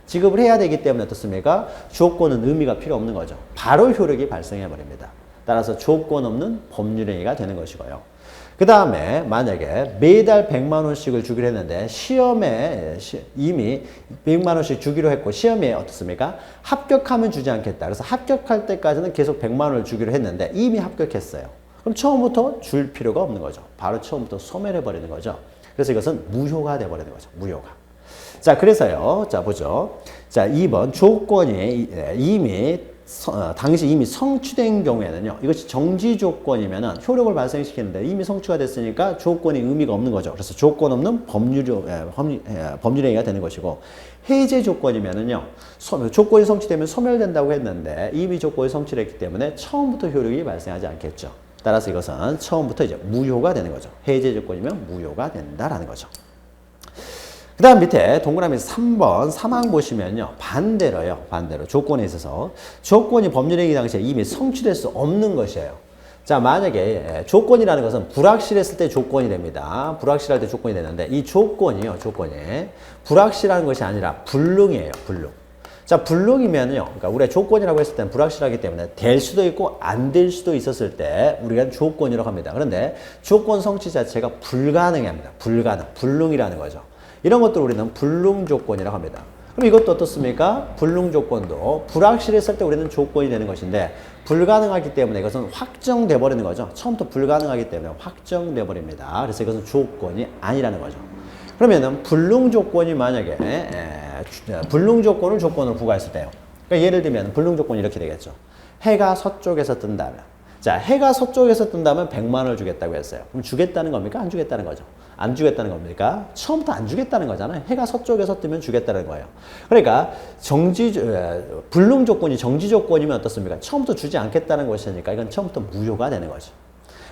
지급을 해야 되기 때문에 어떻습니까? 조건은 의미가 필요 없는 거죠. 바로 효력이 발생해 버립니다. 따라서 조건 없는 법률행위가 되는 것이고요. 그 다음에 만약에 매달 100만 원씩을 주기로 했는데 시험에 이미 100만 원씩 주기로 했고 시험에 어떻습니까? 합격하면 주지 않겠다. 그래서 합격할 때까지는 계속 100만 원을 주기로 했는데 이미 합격했어요. 그럼 처음부터 줄 필요가 없는 거죠. 바로 처음부터 소멸해버리는 거죠. 그래서 이것은 무효가 돼버리는 거죠. 무효가. 자, 그래서요. 자, 보죠. 자, 2번 조건이 당시 이미 성취된 경우에는요. 이것이 정지 조건이면은 효력을 발생시키는데 이미 성취가 됐으니까 조건이 의미가 없는 거죠. 그래서 조건 없는 법률행위가 되는 것이고 해제 조건이면은요. 조건이 성취되면 소멸된다고 했는데 이미 조건이 성취됐기 때문에 처음부터 효력이 발생하지 않겠죠. 따라서 이것은 처음부터 이제 무효가 되는 거죠. 해제 조건이면 무효가 된다라는 거죠. 그 다음 밑에 동그라미 3번 3항 보시면요. 반대로 조건에 있어서 조건이 법률행위 당시에 이미 성취될 수 없는 것이에요. 자, 만약에 조건이라는 것은 불확실했을 때 조건이 됩니다. 불확실할 때 조건이 되는데 이 조건이 불확실한 것이 아니라 불능이에요. 불능. 자, 불능이면요. 그러니까 우리가 조건이라고 했을 때는 불확실하기 때문에 될 수도 있고 안 될 수도 있었을 때 우리가 조건이라고 합니다. 그런데 조건 성취 자체가 불가능합니다. 불능이라는 거죠. 이런 것들 우리는 불능 조건이라고 합니다. 그럼 이것도 어떻습니까? 불능 조건도 불확실했을 때 우리는 조건이 되는 것인데 불가능하기 때문에 이것은 확정돼 버리는 거죠. 처음부터 불가능하기 때문에 확정돼 버립니다. 그래서 이것은 조건이 아니라는 거죠. 그러면은 불능 조건이 만약에 불능 조건을 조건으로 부과했을 때요. 그러니까 예를 들면 불능 조건이 이렇게 되겠죠. 해가 서쪽에서 뜬다면, 자, 해가 서쪽에서 뜬다면 100만 원을 주겠다고 했어요. 그럼 주겠다는 겁니까? 안 주겠다는 거죠. 안 주겠다는 겁니까? 처음부터 안 주겠다는 거잖아요. 해가 서쪽에서 뜨면 주겠다는 거예요. 그러니까 불능 조건이 정지 조건이면 어떻습니까? 처음부터 주지 않겠다는 것이니까 이건 처음부터 무효가 되는 거죠.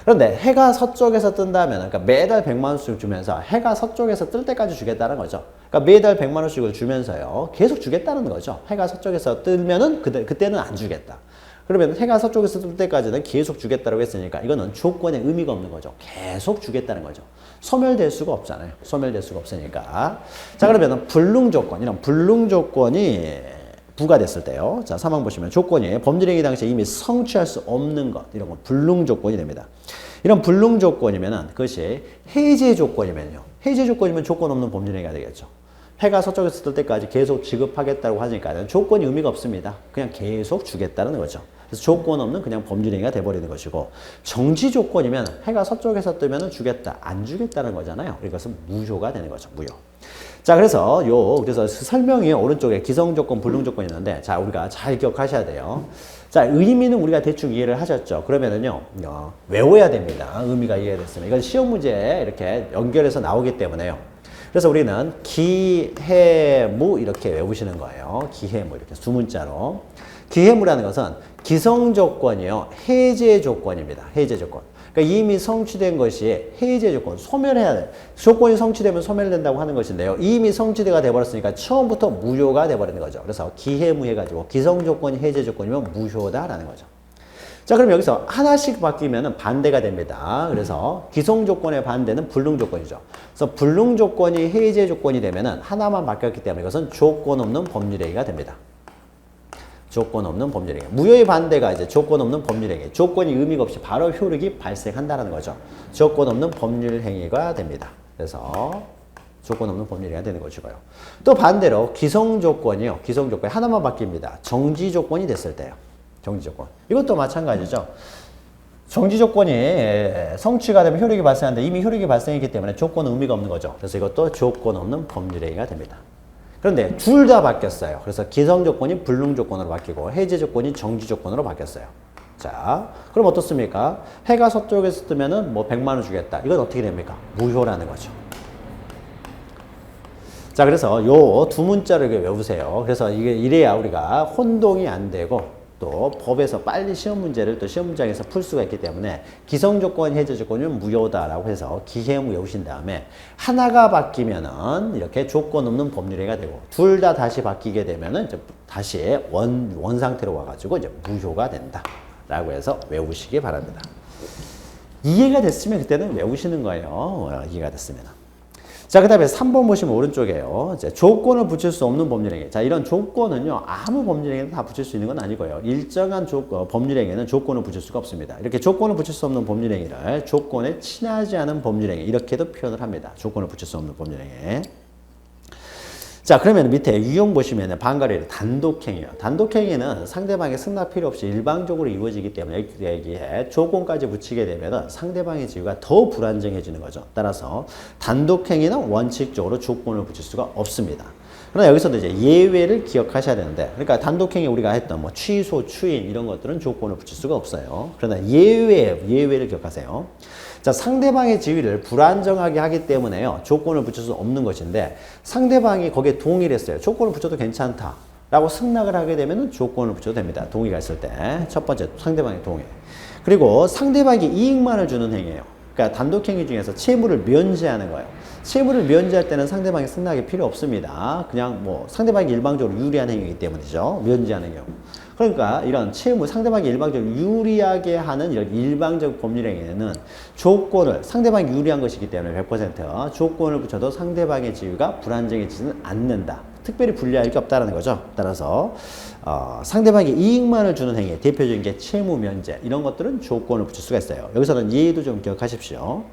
그런데 해가 서쪽에서 뜬다면, 그러니까 매달 100만 원씩 주면서 해가 서쪽에서 뜰 때까지 주겠다는 거죠. 그러니까 매달 100만 원씩을 주면서요. 계속 주겠다는 거죠. 해가 서쪽에서 뜨면은 그때는 안 주겠다. 그러면 해가 서쪽에서 뜰 때까지는 계속 주겠다고 했으니까 이거는 조건의 의미가 없는 거죠. 계속 주겠다는 거죠. 소멸될 수가 없잖아요. 소멸될 수가 없으니까. 자, 그러면 불능 조건, 이런 불능 조건이 부과됐을 때요. 자, 3항 보시면 조건이 법률행위 당시에 이미 성취할 수 없는 것, 이런 건 불능 조건이 됩니다. 이런 불능 조건이면은 그것이 해제 조건이면요. 해제 조건이면 조건 없는 법률행위가 되겠죠. 해가 서쪽에서 뜰 때까지 계속 지급하겠다고 하니까 조건이 의미가 없습니다. 그냥 계속 주겠다는 거죠. 그래서 조건 없는 그냥 법률행위가 돼버리는 것이고 정지 조건이면 해가 서쪽에서 뜨면 주겠다, 안 주겠다는 거잖아요. 이것은 무효가 되는 거죠. 무효. 자, 그래서 설명이 오른쪽에 기성조건, 불능조건이 있는데 자, 우리가 잘 기억하셔야 돼요. 자, 의미는 우리가 대충 이해를 하셨죠. 그러면은요, 외워야 됩니다. 의미가 이해됐으면. 이건 시험 문제에 이렇게 연결해서 나오기 때문에요. 그래서 우리는 기해무 이렇게 외우시는 거예요. 기해무 이렇게 두 문자로. 기해무라는 것은 기성조건이요. 해제 조건입니다. 해제 조건. 그러니까 이미 성취된 것이 해제 조건, 소멸해야 돼. 조건이 성취되면 소멸된다고 하는 것인데요. 이미 성취가 돼버렸으니까 처음부터 무효가 돼버리는 거죠. 그래서 기해무 해가지고 기성조건이 해제 조건이면 무효다라는 거죠. 자, 그럼 여기서 하나씩 바뀌면 반대가 됩니다. 그래서 기성 조건의 반대는 불능 조건이죠. 그래서 불능 조건이 해제 조건이 되면 하나만 바뀌었기 때문에 이것은 조건 없는 법률행위가 됩니다. 조건 없는 법률행위. 무효의 반대가 이제 조건 없는 법률행위. 조건이 의미가 없이 바로 효력이 발생한다는 거죠. 조건 없는 법률행위가 됩니다. 그래서 조건 없는 법률행위가 되는 것이고요. 또 반대로 기성 조건이요. 기성 조건이 하나만 바뀝니다. 정지 조건이 됐을 때요. 정지 조건. 이것도 마찬가지죠. 정지 조건이 성취가 되면 효력이 발생하는데 이미 효력이 발생했기 때문에 조건은 의미가 없는 거죠. 그래서 이것도 조건 없는 법률행위가 됩니다. 그런데 둘 다 바뀌었어요. 그래서 기성 조건이 불능 조건으로 바뀌고 해제 조건이 정지 조건으로 바뀌었어요. 자, 그럼 어떻습니까? 해가 서쪽에서 뜨면은 뭐 100만 원 주겠다. 이건 어떻게 됩니까? 무효라는 거죠. 자, 그래서 요 두 문자를 외우세요. 그래서 이게 이래야 우리가 혼동이 안 되고 또 법에서 빨리 시험 문제를 또 시험 문장에서 풀 수가 있기 때문에 기성 조건, 해제 조건은 무효다라고 해서 기해무 외우신 다음에 하나가 바뀌면은 이렇게 조건 없는 법률행위가 되고 둘 다 다시 바뀌게 되면은 이제 다시 원 상태로 와가지고 이제 무효가 된다라고 해서 외우시기 바랍니다. 이해가 됐으면 그때는 외우시는 거예요. 이해가 됐으면. 자, 그 다음에 3번 보시면 오른쪽에요. 이제 조건을 붙일 수 없는 법률행위. 자, 이런 조건은요, 아무 법률행위는 다 붙일 수 있는 건 아니고요. 일정한 법률행위는 조건을 붙일 수가 없습니다. 이렇게 조건을 붙일 수 없는 법률행위를 조건에 친하지 않은 법률행위, 이렇게도 표현을 합니다. 조건을 붙일 수 없는 법률행위. 자, 그러면 밑에 유형 보시면 반가리를 단독행위요. 단독행위는 상대방의 승낙 필요 없이 일방적으로 이루어지기 때문에 여기에 조건까지 붙이게 되면 상대방의 지위가 더 불안정해지는 거죠. 따라서 단독행위는 원칙적으로 조건을 붙일 수가 없습니다. 그러나 여기서도 이제 예외를 기억하셔야 되는데, 그러니까 단독행위 우리가 했던 뭐 취소, 추임 이런 것들은 조건을 붙일 수가 없어요. 그러나 예외를 기억하세요. 자, 상대방의 지위를 불안정하게 하기 때문에요. 조건을 붙일 수 없는 것인데 상대방이 거기에 동의를 했어요. 조건을 붙여도 괜찮다 라고 승낙을 하게 되면 조건을 붙여도 됩니다. 동의가 있을 때. 첫 번째, 상대방의 동의. 그리고 상대방에게 이익만을 주는 행위예요. 그러니까 단독행위 중에서 채무를 면제하는 거예요. 채무를 면제할 때는 상대방의 승낙이 필요 없습니다. 그냥 뭐 상대방이 일방적으로 유리한 행위이기 때문이죠. 면제하는 경우. 그러니까 이런 채무, 상대방이 일방적으로 유리하게 하는 이런 일방적 법률행위에는 조건을, 상대방이 유리한 것이기 때문에 100% 조건을 붙여도 상대방의 지위가 불안정해지지는 않는다. 특별히 불리할 게 없다는 거죠. 따라서 상대방에게 이익만을 주는 행위, 대표적인 게 채무 면제, 이런 것들은 조건을 붙일 수가 있어요. 여기서는 예의도 좀 기억하십시오.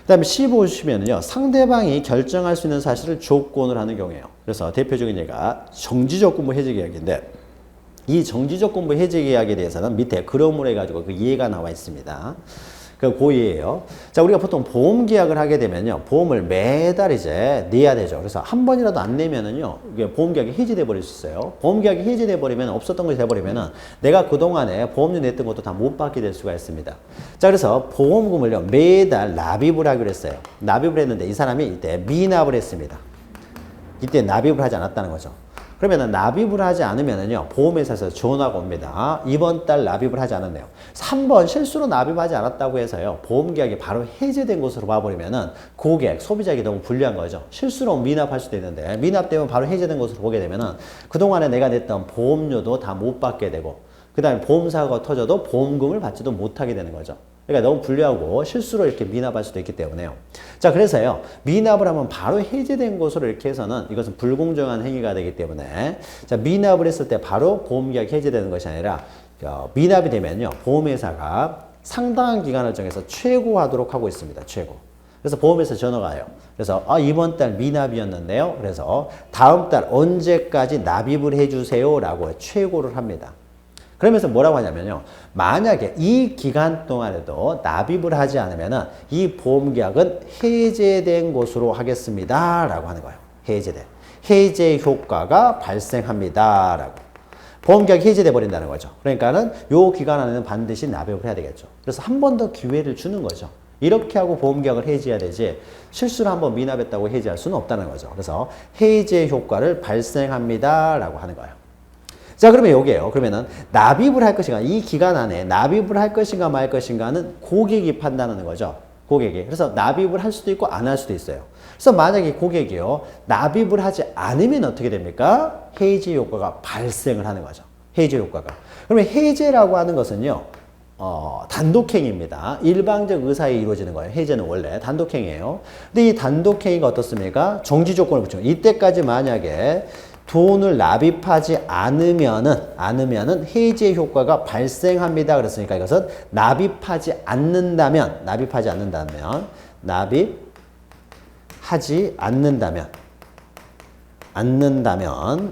그 다음에 C 보시면은요, 상대방이 결정할 수 있는 사실을 조건을 하는 경우예요. 그래서 대표적인 예가 정지적 근무 해지 계약인데, 이 정지적 근무 해지 계약에 대해서는 밑에 그럼으로 해가지고 그 예가 나와 있습니다. 그 고의예요. 자, 우리가 보통 보험 계약을 하게 되면요, 보험을 매달 이제 내야 되죠. 그래서 한 번이라도 안 내면은요, 이게 보험 계약이 해지돼 버릴 수 있어요. 보험 계약이 해지돼 버리면, 없었던 것이 돼 버리면은 내가 그 동안에 보험료 냈던 것도 다 못 받게 될 수가 있습니다. 자, 그래서 보험금을요 매달 납입을 하기로 했어요. 납입을 했는데 이 사람이 이때 미납을 했습니다. 이때 납입을 하지 않았다는 거죠. 그러면 납입을 하지 않으면은요, 보험회사에서 전화가 옵니다. 이번 달 납입을 하지 않았네요. 한 번 실수로 납입하지 않았다고 해서요, 보험계약이 바로 해제된 것으로 봐버리면은 고객, 소비자에게 너무 불리한 거죠. 실수로 미납할 수도 있는데, 미납되면 바로 해제된 것으로 보게 되면은 그동안에 내가 냈던 보험료도 다 못 받게 되고, 그 다음에 보험사고가 터져도 보험금을 받지도 못하게 되는 거죠. 그러니까 너무 불리하고 실수로 이렇게 미납할 수도 있기 때문에요. 자, 그래서요, 미납을 하면 바로 해제된 것으로 이렇게 해서는 이것은 불공정한 행위가 되기 때문에, 자, 미납을 했을 때 바로 보험계약이 해제되는 것이 아니라, 미납이 되면요, 보험회사가 상당한 기간을 정해서 최고하도록 하고 있습니다. 최고. 그래서 보험회사 전화가 와요. 그래서 이번 달 미납이었는데요. 그래서 다음 달 언제까지 납입을 해주세요 라고 최고를 합니다. 그러면서 뭐라고 하냐면요, 만약에 이 기간 동안에도 납입을 하지 않으면은 이 보험계약은 해제된 것으로 하겠습니다 라고 하는 거예요. 해제 효과가 발생합니다 라고. 보험계약이 해제돼 버린다는 거죠. 그러니까는 요 기간 안에는 반드시 납입을 해야 되겠죠. 그래서 한 번 더 기회를 주는 거죠. 이렇게 하고 보험계약을 해지해야 되지, 실수로 한번 미납했다고 해지할 수는 없다는 거죠. 그래서 해제 효과를 발생합니다 라고 하는 거예요. 자, 그러면 여기에요. 그러면은 납입을 할 것인가, 이 기간 안에 납입을 할 것인가 말 것인가는 고객이 판단하는 거죠. 고객이. 그래서 납입을 할 수도 있고 안 할 수도 있어요. 그래서 만약에 고객이요, 납입을 하지 않으면 어떻게 됩니까? 해제 효과가 발생을 하는 거죠. 해제 효과가. 그러면 해제라고 하는 것은요, 단독행위입니다. 일방적 의사에 이루어지는 거예요. 해제는 원래 단독행위예요. 근데 이 단독행위가 어떻습니까? 정지 조건을 붙이고 이때까지 만약에 돈을 납입하지 않으면은 해제 효과가 발생합니다. 그랬으니까 이것은 납입하지 않는다면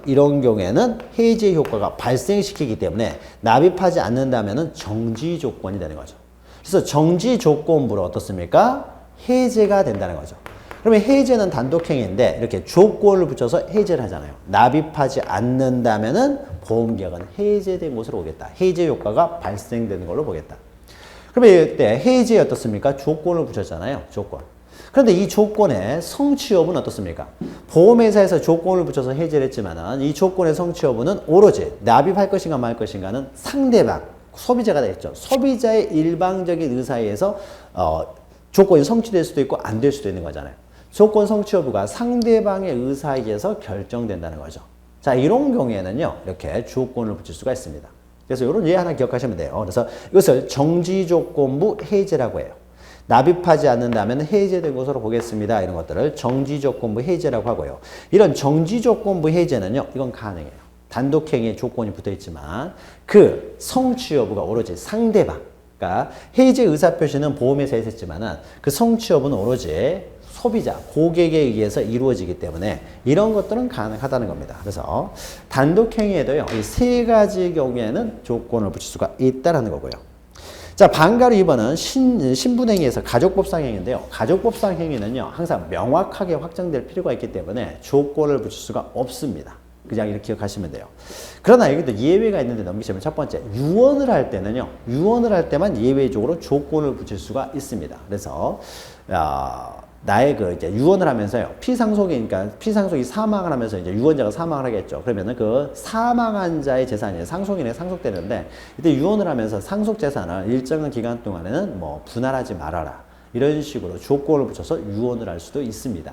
이런 경우에는 해제 효과가 발생시키기 때문에 납입하지 않는다면은 정지 조건이 되는 거죠. 그래서 정지 조건부로 어떻습니까? 해제가 된다는 거죠. 그러면 해제는 단독행위인데 이렇게 조건을 붙여서 해제를 하잖아요. 납입하지 않는다면은 보험계약은 해제된 것으로 보겠다. 해제 효과가 발생되는 걸로 보겠다. 그러면 이때 해제 어떻습니까? 조건을 붙였잖아요. 조건. 그런데 이 조건의 성취 여부는 어떻습니까? 보험회사에서 조건을 붙여서 해제를 했지만은 이 조건의 성취 여부는 오로지 납입할 것인가 말 것인가는 상대방, 소비자가 되겠죠. 소비자의 일방적인 의사에 의해서 조건이 성취될 수도 있고 안 될 수도 있는 거잖아요. 조건 성취 여부가 상대방의 의사에 의해서 결정된다는 거죠. 자, 이런 경우에는요, 이렇게 조건을 붙일 수가 있습니다. 그래서 이런 예 하나 기억하시면 돼요. 그래서 이것을 정지조건부 해제라고 해요. 납입하지 않는다면 해제된 것으로 보겠습니다. 이런 것들을 정지조건부 해제라고 하고요. 이런 정지조건부 해제는요, 이건 가능해요. 단독행위에 조건이 붙어 있지만 그 성취 여부가 오로지 상대방, 그러니까 해제 의사표시는 보험회사에서 했지만은 그 성취 여부는 오로지 소비자, 고객에 의해서 이루어지기 때문에 이런 것들은 가능하다는 겁니다. 그래서 단독행위에도요, 이 세 가지 경우에는 조건을 붙일 수가 있다는 거고요. 자, 반가로 2번은 신분행위에서 가족법상행위인데요. 가족법상행위는요, 항상 명확하게 확정될 필요가 있기 때문에 조건을 붙일 수가 없습니다. 그냥 이렇게 기억하시면 돼요. 그러나 여기도 예외가 있는데 넘기시면 첫 번째, 유언을 할 때는요, 유언을 할 때만 예외적으로 조건을 붙일 수가 있습니다. 그래서, 나의 이제 유언을 하면서요, 피상속이 사망을 하면서 이제 유언자가 사망을 하겠죠. 그러면은 그 사망한 자의 재산이 상속인에 상속되는데, 이때 유언을 하면서 상속 재산을 일정한 기간 동안에는 뭐 분할하지 말아라. 이런 식으로 조건을 붙여서 유언을 할 수도 있습니다.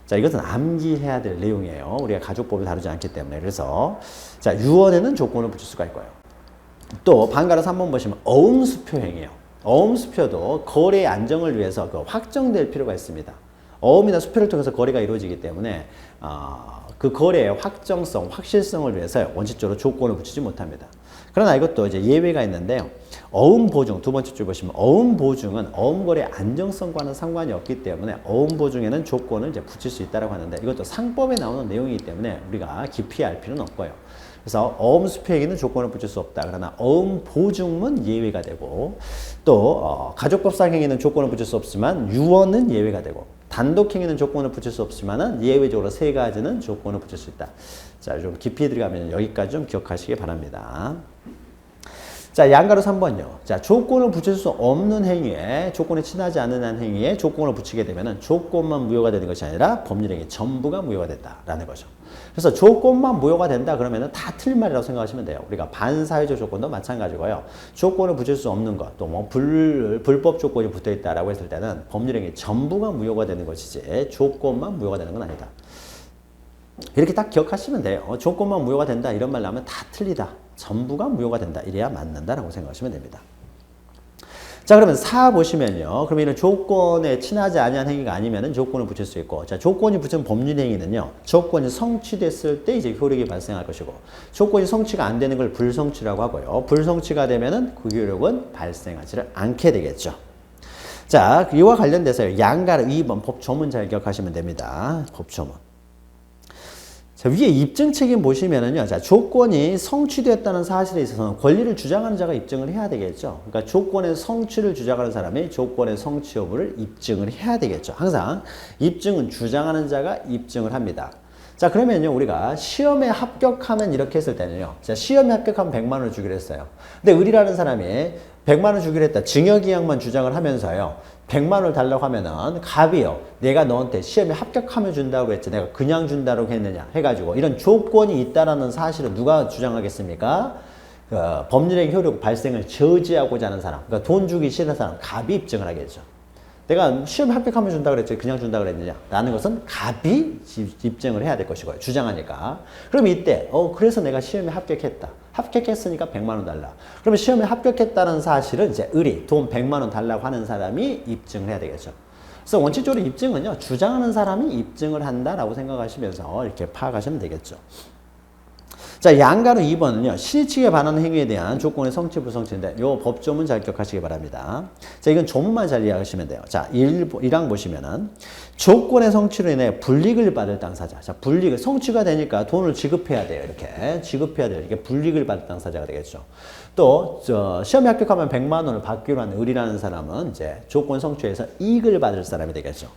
자, 이것은 암기해야 될 내용이에요. 우리가 가족법을 다루지 않기 때문에. 그래서, 자, 유언에는 조건을 붙일 수가 있고요. 또, 반가로 3번 보시면 어음수표행위예요. 어음수표도 거래의 안정을 위해서 확정될 필요가 있습니다. 어음이나 수표를 통해서 거래가 이루어지기 때문에 그 거래의 확정성, 확실성을 위해서 원칙적으로 조건을 붙이지 못합니다. 그러나 이것도 이제 예외가 있는데요. 어음보증, 두 번째 줄 보시면 어음보증은 어음거래의 안정성과는 상관이 없기 때문에 어음보증에는 조건을 이제 붙일 수 있다고 하는데 이것도 상법에 나오는 내용이기 때문에 우리가 깊이 알 필요는 없고요. 그래서 어음수표에게는 조건을 붙일 수 없다. 그러나 어음보증은 예외가 되고 또 가족법상행위는 조건을 붙일 수 없지만 유언은 예외가 되고 단독행위는 조건을 붙일 수 없지만 예외적으로 세 가지는 조건을 붙일 수 있다. 자, 좀 깊이 들어가면 여기까지 좀 기억하시기 바랍니다. 자, 양가로 3번요. 자, 조건을 붙일 수 없는 행위에, 조건에 친하지 않는 행위에 조건을 붙이게 되면은 조건만 무효가 되는 것이 아니라 법률행위 전부가 무효가 된다라는 거죠. 그래서 조건만 무효가 된다 그러면은 다 틀린 말이라고 생각하시면 돼요. 우리가 반사회적 조건도 마찬가지고요. 조건을 붙일 수 없는 것, 또 뭐 불법 조건이 붙어 있다라고 했을 때는 법률행위 전부가 무효가 되는 것이지 조건만 무효가 되는 건 아니다. 이렇게 딱 기억하시면 돼요. 조건만 무효가 된다 이런 말 나오면 다 틀리다. 전부가 무효가 된다. 이래야 맞는다라고 생각하시면 됩니다. 자, 그러면 4 보시면요. 그러면 이런 조건에 친하지 아니한 행위가 아니면은 조건을 붙일 수 있고, 자, 조건이 붙은 법률 행위는요. 조건이 성취됐을 때 이제 효력이 발생할 것이고, 조건이 성취가 안 되는 걸 불성취라고 하고요. 불성취가 되면은 그 효력은 발생하지를 않게 되겠죠. 자, 이와 관련돼서 양가로 2번 법조문 잘 기억하시면 됩니다. 법조문. 자, 위에 입증 책임 보시면은요, 자, 조건이 성취되었다는 사실에 있어서는 권리를 주장하는 자가 입증을 해야 되겠죠. 그러니까 조건의 성취를 주장하는 사람이 조건의 성취 여부를 입증을 해야 되겠죠. 항상 입증은 주장하는 자가 입증을 합니다. 자, 그러면요, 우리가 시험에 합격하면 이렇게 했을 때는요, 자, 시험에 합격하면 100만 원을 주기로 했어요. 근데 을이라는 사람이 100만 원 주기로 했다. 증여기약만 주장을 하면서요, 100만 원을 달라고 하면은 갑이요. 내가 너한테 시험에 합격하면 준다고 했지. 내가 그냥 준다고 했느냐 해가지고 이런 조건이 있다라는 사실을 누가 주장하겠습니까? 법률의 효력 발생을 저지하고자 하는 사람, 그러니까 돈 주기 싫은 사람, 갑이 입증을 하겠죠. 내가 시험에 합격하면 준다 그랬지 그냥 준다 그랬느냐 라는 것은 갑이 입증을 해야 될 것이고요. 주장하니까. 그럼 이때 그래서 내가 시험에 합격했다. 합격했으니까 100만 원 달라. 그러면 시험에 합격했다는 사실을 이제 을이 돈 100만 원 달라고 하는 사람이 입증을 해야 되겠죠. 그래서 원칙적으로 입증은요. 주장하는 사람이 입증을 한다라고 생각하시면서 이렇게 파악하시면 되겠죠. 자, 양가로 2번은요. 실칙에 반하는 행위에 대한 조건의 성취 불성취인데 요 법조문 잘 기억하시기 바랍니다. 자, 이건 조문만 잘 이해하시면 돼요. 자, 1항 보시면은 조건의 성취로 인해 불이익을 받을 당사자. 자, 불이익을 성취가 되니까 돈을 지급해야 돼요. 이렇게 지급해야 돼요. 이게 불이익을 받을 당사자가 되겠죠. 또 시험에 합격하면 100만 원을 받기로 한 을이라는 사람은 이제 조건 성취에서 이익을 받을 사람이 되겠죠.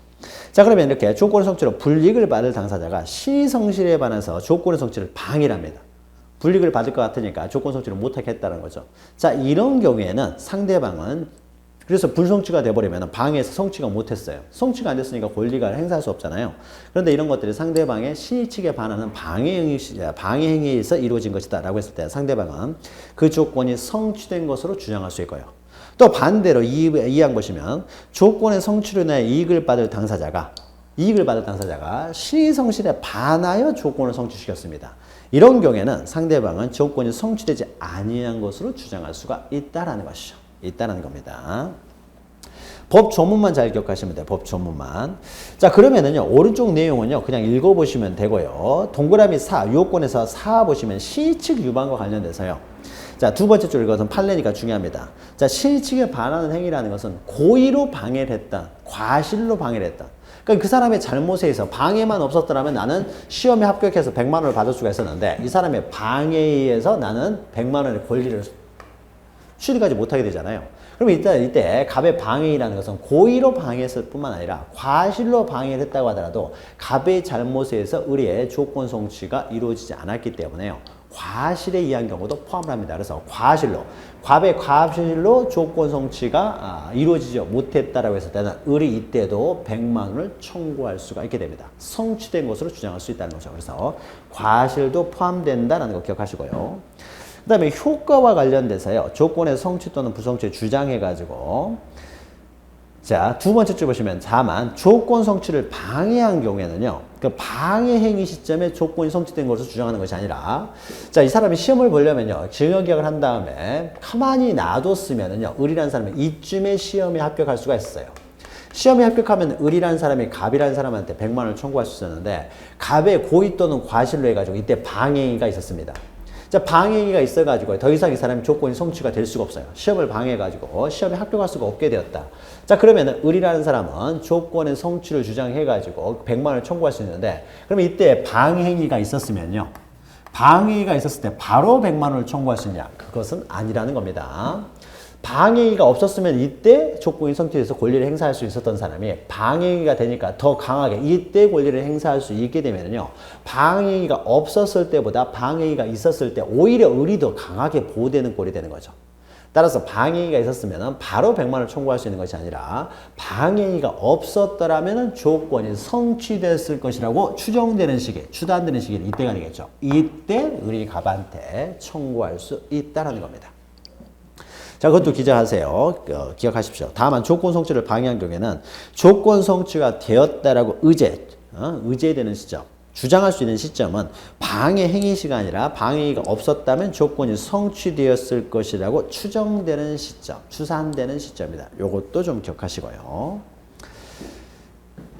자, 그러면 이렇게 조건의 성취로 불이익을 받을 당사자가 시성실에 반해서 조건의 성취를 방해를 합니다. 불이익을 받을 것 같으니까 조건 성취를 못하겠다는 거죠. 자, 이런 경우에는 상대방은 그래서 불성취가 돼버리면 방해해서 성취가 못했어요. 성취가 안 됐으니까 권리가 행사할 수 없잖아요. 그런데 이런 것들이 상대방의 시의칙에 반하는 방해 행위에 의해서 이루어진 것이다 라고 했을 때 상대방은 그 조건이 성취된 것으로 주장할 수 있고요. 또 반대로 이항 보시면 조건의 성취로 인해 이익을 받을 당사자가 시성실에 반하여 조건을 성취시켰습니다. 이런 경우에는 상대방은 조건이 성취되지 아니한 것으로 주장할 수가 있다라는 것이죠. 있다라는 겁니다. 법 조문만 잘 기억하시면 돼요. 법 조문만. 자, 그러면은요, 오른쪽 내용은요, 그냥 읽어보시면 되고요. 동그라미 4, 요건에서 4 보시면 시의칙 위반과 관련돼서요. 자, 두 번째 줄 읽어서 판례니까 중요합니다. 자, 시의칙에 반하는 행위라는 것은 고의로 방해를 했다. 과실로 방해를 했다. 그러니까 그 사람의 잘못에 의해서 방해만 없었더라면 나는 시험에 합격해서 100만 원을 받을 수가 있었는데 이 사람의 방해에 의해서 나는 100만 원의 권리를 취득하지 못하게 되잖아요. 그럼 이때 갑의 방해라는 것은 고의로 방해했을 뿐만 아니라 과실로 방해를 했다고 하더라도 갑의 잘못에 의해서 을의 조건 성취가 이루어지지 않았기 때문에요. 과실에 의한 경우도 포함을 합니다. 그래서 갑의 과실로 조건 성취가 이루어지지 못했다라고 했을 때는 을이 이때도 100만 원을 청구할 수가 있게 됩니다. 성취된 것으로 주장할 수 있다는 거죠. 그래서 과실도 포함된다는 거 기억하시고요. 그 다음에 효과와 관련돼서요. 조건의 성취 또는 불성취를 주장해가지고 자, 두 번째 줄 보시면 다만 조건 성취를 방해한 경우에는요. 그 방해 행위 시점에 조건이 성취된 것으로 주장하는 것이 아니라 자, 이 사람이 시험을 보려면요. 증여계약을 한 다음에 가만히 놔뒀으면은요. 을이라는 사람은 이쯤에 시험에 합격할 수가 있어요. 시험에 합격하면 을이라는 사람이 갑이라는 사람한테 100만 원을 청구할 수 있었는데 갑의 고의 또는 과실로 해가지고 이때 방해행위가 있었습니다. 자, 방해행위가 있어가지고 더 이상 이 사람이 조건이 성취가 될 수가 없어요. 시험을 방해해가지고 시험에 합격할 수가 없게 되었다. 자, 그러면은 을이라는 사람은 조건의 성취를 주장해가지고 100만 원을 청구할 수 있는데 그러면 이때 방해행위가 있었으면요. 방해행위가 있었을 때 바로 100만 원을 청구할 수 있냐? 그것은 아니라는 겁니다. 방해행위가 없었으면 이때 조건이 성취돼서 권리를 행사할 수 있었던 사람이 방해행위가 되니까 더 강하게 이때 권리를 행사할 수 있게 되면요. 방해행위가 없었을 때보다 방해행위가 있었을 때 오히려 을이 더 강하게 보호되는 꼴이 되는 거죠. 따라서 방해행위가 있었으면 바로 100만 원을 청구할 수 있는 것이 아니라 방해행위가 없었더라면 조건이 성취됐을 것이라고 추정되는 시기, 추단되는 시기는 이때가 되겠죠. 이때 을이 갑한테 청구할 수 있다는 겁니다. 자, 그것도 기억하세요. 기억하십시오. 다만 조건 성취를 방해한 경우에는 조건 성취가 되었다라고 의제되는 시점, 주장할 수 있는 시점은 방해 행위 시간이라 방해가 없었다면 조건이 성취되었을 것이라고 추정되는 시점, 추산되는 시점이다. 요것도 좀 기억하시고요.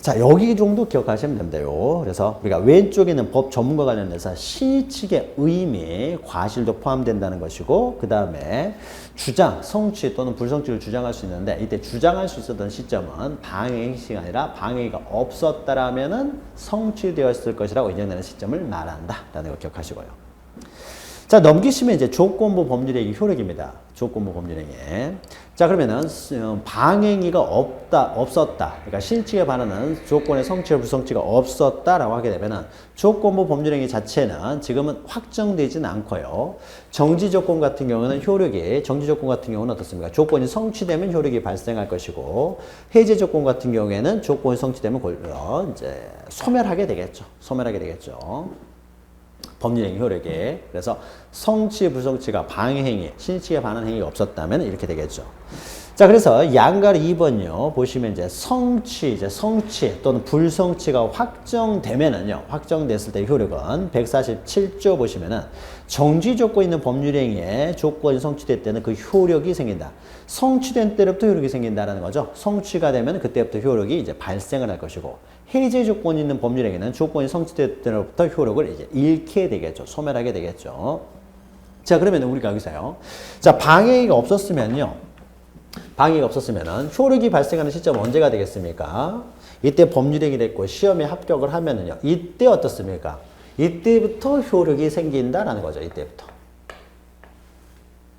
자, 여기 정도 기억하시면 됩니다요. 그래서 우리가 왼쪽에 있는 법 전문과 관련해서 시의칙의 의미, 과실도 포함된다는 것이고 그 다음에 주장, 성취 또는 불성취를 주장할 수 있는데 이때 주장할 수 있었던 시점은 방해 시간이 아니라 방해가 없었다라면은 성취되었을 것이라고 인정되는 시점을 말한다라는 걸 기억하시고요. 자, 넘기시면 이제 조건부 법률행위 효력입니다. 조건부 법률행위. 자, 그러면은 방해행위가 없었다. 그러니까 실칙에 반하는 조건의 성취와 불성취가 없었다라고 하게 되면은 조건부 법률행위 자체는 지금은 확정되지는 않고요. 정지 조건 같은 경우는 정지 조건 같은 경우는 어떻습니까? 조건이 성취되면 효력이 발생할 것이고 해제 조건 같은 경우에는 조건이 성취되면 이제 소멸하게 되겠죠. 법률행위 효력에. 그래서 성취, 불성취가 방해행위, 실칙에 반하는 행위가 없었다면 이렇게 되겠죠. 자, 그래서 양가로 2번요. 보시면 이제 성취 또는 불성취가 확정되면은요. 확정됐을 때 효력은 147조 보시면은 정지 조건 있는 법률행위에 조건이 성취될 때는 그 효력이 생긴다. 성취된 때부터 효력이 생긴다라는 거죠. 성취가 되면 그때부터 효력이 이제 발생을 할 것이고 해제 조건이 있는 법률행위는 조건이 성취될 때부터 효력을 이제 잃게 되겠죠. 소멸하게 되겠죠. 자, 그러면 우리가 여기서요. 자, 방해가 없었으면요. 방해가 없었으면은 효력이 발생하는 시점은 언제가 되겠습니까? 이때 법률행위 됐고 시험에 합격을 하면은요. 이때 어떻습니까? 이때부터 효력이 생긴다라는 거죠. 이때부터.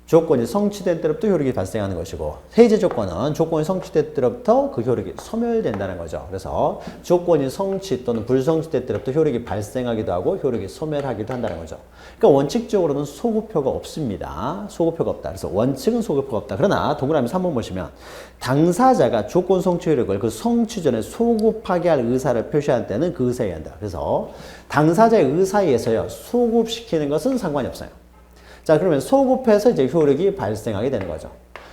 조건이 성취된 때부터 효력이 발생하는 것이고 해제 조건은 조건이 성취된 때부터 그 효력이 소멸된다는 거죠. 그래서 조건이 성취 또는 불성취된 때부터 효력이 발생하기도 하고 효력이 소멸하기도 한다는 거죠. 그러니까 원칙적으로는 소급효가 없습니다. 소급효가 없다. 그래서 원칙은 소급효가 없다. 그러나 동그라미 3번 보시면 당사자가 조건 성취 효력을 그 성취 전에 소급하게 할 의사를 표시할 때는 그 의사에 한다. 그래서 당사자의 의사에 의해서요. 소급시키는 것은 상관이 없어요. 자, 그러면 소급해서 이제 효력이 발생하게 되는 거죠.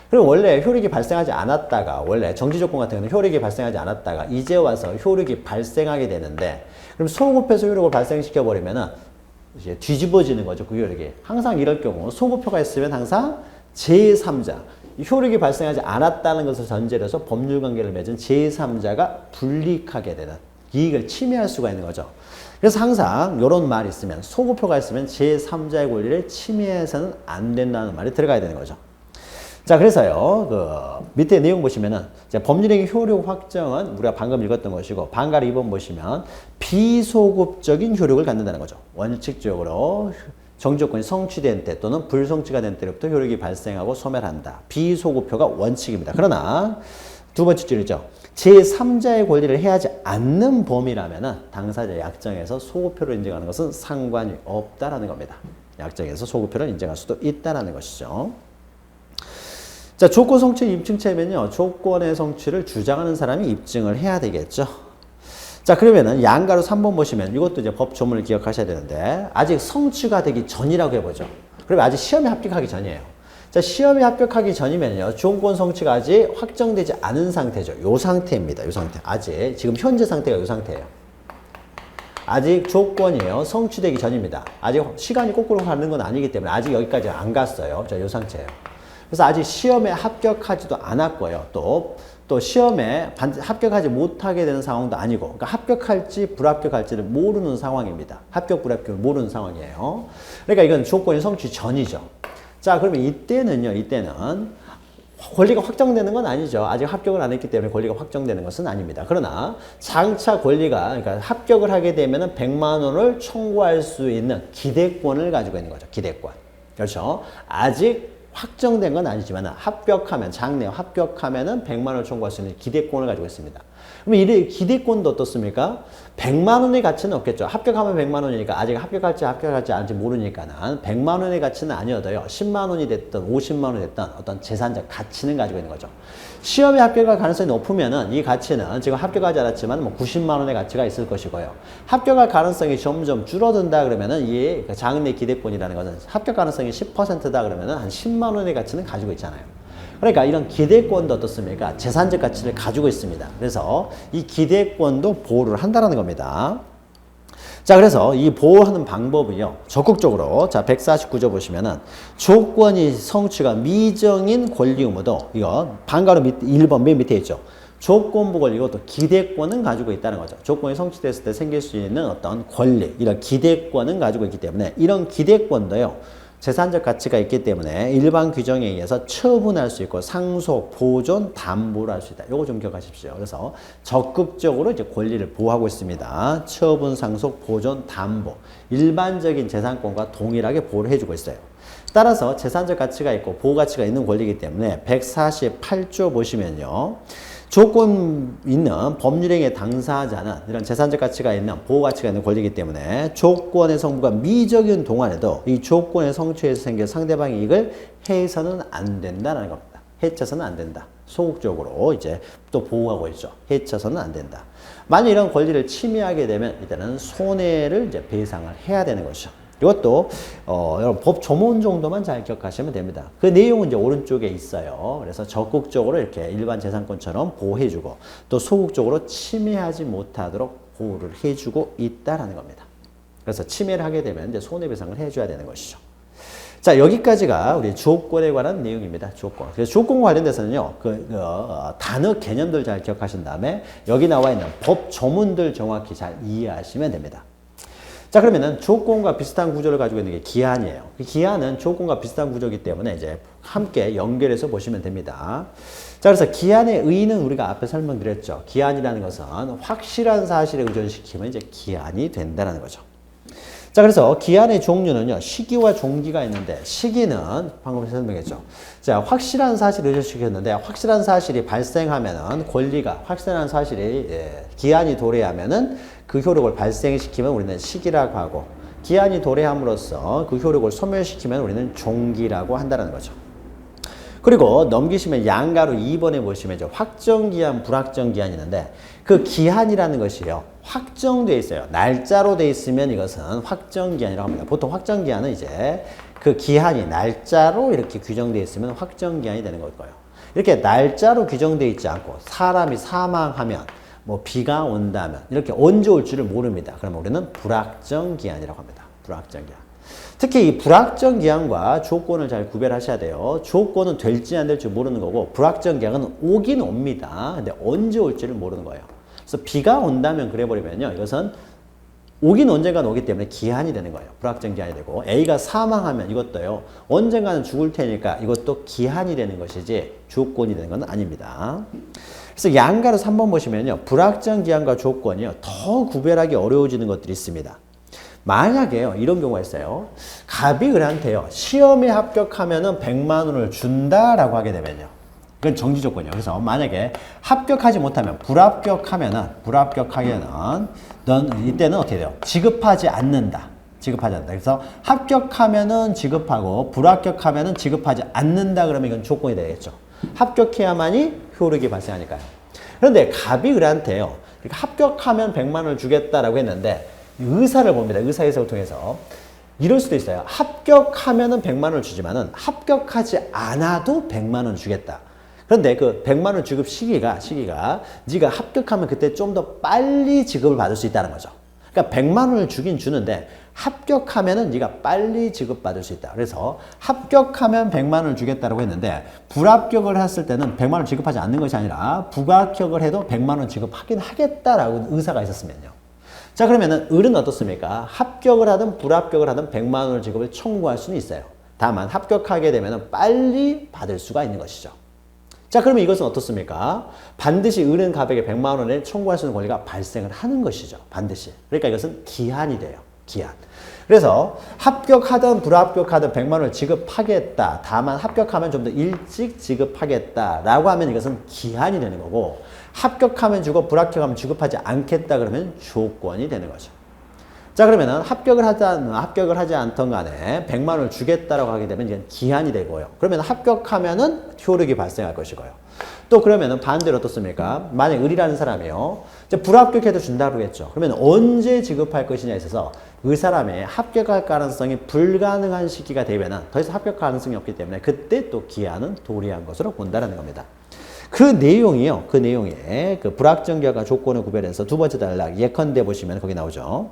그럼 원래 효력이 발생하지 않았다가, 원래 정지 조건 같은 경우는 효력이 발생하지 않았다가, 이제 와서 효력이 발생하게 되는데, 그럼 소급해서 효력을 발생시켜버리면은, 이제 뒤집어지는 거죠, 그 효력이. 항상 이럴 경우, 소급효가 있으면 항상 제3자, 효력이 발생하지 않았다는 것을 전제로 해서 법률 관계를 맺은 제3자가 불이익하게 되는, 이익을 침해할 수가 있는 거죠. 그래서 항상 이런 말이 있으면 소급효가 있으면 제3자의 권리를 침해해서는 안 된다는 말이 들어가야 되는 거죠. 자, 그래서요, 그 밑에 내용 보시면은 법률행위 효력 확정은 우리가 방금 읽었던 것이고 방가로 2번 보시면 비소급적인 효력을 갖는다는 거죠. 원칙적으로 정지조건이 성취된 때 또는 불성취가 된 때로부터 효력이 발생하고 소멸한다. 비소급효가 원칙입니다. 그러나 두 번째 줄이죠. 제3자의 권리를 해하지 않는 범위라면은 당사자 약정에서 소급효를 인정하는 것은 상관이 없다라는 겁니다. 약정에서 소급효를 인정할 수도 있다라는 것이죠. 자, 조건 성취 입증체면요. 조건의 성취를 주장하는 사람이 입증을 해야 되겠죠. 자, 그러면은 양가로 3번 보시면 이것도 이제 법 조문을 기억하셔야 되는데 아직 성취가 되기 전이라고 해보죠. 그러면 아직 시험에 합격하기 전이에요. 자, 시험에 합격하기 전이면요. 조건 성취가 아직 확정되지 않은 상태죠. 요 상태입니다. 요 상태. 아직 지금 현재 상태가 요 상태예요. 아직 조건이에요. 성취되기 전입니다. 아직 시간이 거꾸로 가는 건 아니기 때문에 아직 여기까지 안 갔어요. 자, 요 상태예요. 그래서 아직 시험에 합격하지도 않았고요. 또 시험에 합격하지 못하게 되는 상황도 아니고, 그러니까 합격할지 불합격할지를 모르는 상황입니다. 합격 불합격을 모르는 상황이에요. 그러니까 이건 조건이 성취 전이죠. 자, 그러면 이때는 권리가 확정되는 건 아니죠. 아직 합격을 안 했기 때문에 권리가 확정되는 것은 아닙니다. 그러나 장차 권리가, 그러니까 합격을 하게 되면은 100만 원을 청구할 수 있는 기대권을 가지고 있는 거죠. 기대권. 그렇죠. 아직 확정된 건 아니지만 합격하면, 장래 합격하면은 100만 원을 청구할 수 있는 기대권을 가지고 있습니다. 그럼 이 기대권도 어떻습니까? 100만 원의 가치는 없겠죠. 합격하면 100만 원이니까 아직 합격할지 않을지 모르니까는 100만 원의 가치는 아니어도요. 10만 원이 됐든 50만 원이 됐든 어떤 재산적 가치는 가지고 있는 거죠. 시험에 합격할 가능성이 높으면은 이 가치는 지금 합격하지 않았지만 뭐 90만 원의 가치가 있을 것이고요. 합격할 가능성이 점점 줄어든다 그러면은 이 장래 기대권이라는 것은 합격 가능성이 10%다 그러면은 한 10만 원의 가치는 가지고 있잖아요. 그러니까 이런 기대권도 어떻습니까? 재산적 가치를 가지고 있습니다. 그래서 이 기대권도 보호를 한다는 겁니다. 자, 그래서 이 보호하는 방법은요. 적극적으로, 자, 149조 보시면은 조건이 성취가 미정인 권리 의무도, 이거 방가로 1번 맨 밑에 있죠. 조건부 권리, 이것도 기대권은 가지고 있다는 거죠. 조건이 성취됐을 때 생길 수 있는 어떤 권리, 이런 기대권은 가지고 있기 때문에 이런 기대권도요. 재산적 가치가 있기 때문에 일반 규정에 의해서 처분할 수 있고 상속, 보존, 담보를 할 수 있다. 요거 좀 기억하십시오. 그래서 적극적으로 이제 권리를 보호하고 있습니다. 처분, 상속, 보존, 담보. 일반적인 재산권과 동일하게 보호를 해주고 있어요. 따라서 재산적 가치가 있고 보호 가치가 있는 권리이기 때문에 148조 보시면요. 조건 있는 법률행위의 당사자는 이런 재산적 가치가 있는 보호 가치가 있는 권리이기 때문에 조건의 성부가 미적인 동안에도 이 조건의 성취에서 생길 상대방의 이익을 해서는 안 된다는 겁니다. 해쳐서는 안 된다. 소극적으로 이제 또 보호하고 있죠. 해쳐서는 안 된다. 만약 이런 권리를 침해하게 되면 이때는 손해를 이제 배상을 해야 되는 것이죠. 이것도 여러분 법 조문 정도만 잘 기억하시면 됩니다. 그 내용은 이제 오른쪽에 있어요. 그래서 적극적으로 이렇게 일반 재산권처럼 보호해주고 또 소극적으로 침해하지 못하도록 보호를 해주고 있다라는 겁니다. 그래서 침해를 하게 되면 이제 손해배상을 해줘야 되는 것이죠. 자, 여기까지가 우리 주호권에 관한 내용입니다. 주호권. 그래서 주호권과 관련돼서는요, 단어 개념들 잘 기억하신 다음에 여기 나와 있는 법 조문들 정확히 잘 이해하시면 됩니다. 자, 그러면은 주호권과 비슷한 구조를 가지고 있는 게 기한이에요. 기한은 주호권과 비슷한 구조이기 때문에 이제 함께 연결해서 보시면 됩니다. 자, 그래서 기한의 의의는 우리가 앞에 설명드렸죠. 기한이라는 것은 확실한 사실에 의존시키면 이제 기한이 된다는 거죠. 자, 그래서 기한의 종류는요, 시기와 종기가 있는데, 시기는 방금 설명했죠. 자, 확실한 사실을 의존시켰는데, 확실한 사실이 발생하면은 권리가, 확실한 사실이, 기한이 도래하면은 그 효력을 발생시키면 우리는 시기라고 하고, 기한이 도래함으로써 그 효력을 소멸시키면 우리는 종기라고 한다는 거죠. 그리고 넘기시면 양가로 2번에 보시면 이제 확정기한, 불확정기한이 있는데 그 기한이라는 것이요. 확정되어 있어요. 날짜로 되어 있으면 이것은 확정기한이라고 합니다. 보통 확정기한은 이제 그 기한이 날짜로 이렇게 규정되어 있으면 확정기한이 되는 걸 거예요. 이렇게 날짜로 규정되어 있지 않고 사람이 사망하면 뭐 비가 온다면 이렇게 언제 올 줄을 모릅니다. 그러면 우리는 불확정기한이라고 합니다. 불확정기한. 특히 이 불확정 기한과 주호권을 잘 구별하셔야 돼요. 주호권은 될지 안 될지 모르는 거고 불확정 기한은 오긴 옵니다. 근데 언제 올지를 모르는 거예요. 그래서 비가 온다면 그래버리면요. 이것은 오긴 언젠가 오기 때문에 기한이 되는 거예요. 불확정 기한이 되고 A가 사망하면 이것도요. 언젠가는 죽을 테니까 이것도 기한이 되는 것이지 주호권이 되는 건 아닙니다. 그래서 양가로 3번 보시면요. 불확정 기한과 주호권이요. 더 구별하기 어려워지는 것들이 있습니다. 만약에요, 이런 경우가 있어요. 갑이 그한테요, 시험에 합격하면은 100만 원을 준다라고 하게 되면요. 그건 정지 조건이에요. 그래서 만약에 합격하지 못하면, 불합격하면은, 넌 이때는 어떻게 돼요? 지급하지 않는다. 지급하지 않는다. 그래서 합격하면은 지급하고, 불합격하면은 지급하지 않는다. 그러면 이건 조건이 되겠죠. 합격해야만이 효력이 발생하니까요. 그런데 갑이 그한테요, 합격하면 100만 원을 주겠다라고 했는데, 의사를 봅니다. 의사 해석을 통해서. 이럴 수도 있어요. 합격하면은 100만 원을 주지만은 합격하지 않아도 100만 원을 주겠다. 그런데 그 100만 원 지급 시기가 네가 합격하면 그때 좀 더 빨리 지급을 받을 수 있다는 거죠. 그러니까 100만 원을 주긴 주는데 합격하면은 네가 빨리 지급받을 수 있다. 그래서 합격하면 100만 원을 주겠다라고 했는데 불합격을 했을 때는 100만 원을 지급하지 않는 것이 아니라 불합격을 해도 100만 원 지급하긴 하겠다라고 의사가 있었으면요. 자, 그러면은 을은 어떻습니까? 합격을 하든 불합격을 하든 100만 원을 지급을 청구할 수는 있어요. 다만 합격하게 되면 빨리 받을 수가 있는 것이죠. 자, 그러면 이것은 어떻습니까? 반드시 을은 갑에게 100만 원을 청구할 수 있는 권리가 발생을 하는 것이죠. 반드시. 그러니까 이것은 기한이 돼요. 기한. 그래서 합격하든 불합격하든 100만 원을 지급하겠다. 다만 합격하면 좀 더 일찍 지급하겠다라고 하면 이것은 기한이 되는 거고 합격하면 주고 불합격하면 지급하지 않겠다 그러면 주호권이 되는 거죠. 자, 그러면은 합격을 하지 않던 간에 100만 원을 주겠다라고 하게 되면 이건 기한이 되고요. 그러면 합격하면은 효력이 발생할 것이고요. 또 그러면은 반대로 어떻습니까? 만약 을이라는 사람이요. 이제 불합격해도 준다고 그랬죠. 그러면 언제 지급할 것이냐에 있어서 그 사람의 합격할 가능성이 불가능한 시기가 되면은 더 이상 합격 가능성이 없기 때문에 그때 또 기한은 도래한 것으로 본다는 겁니다. 그 내용이요. 그 내용에 그 불확정기한과 조건을 구별해서 두 번째 단락 예컨대 보시면 거기 나오죠.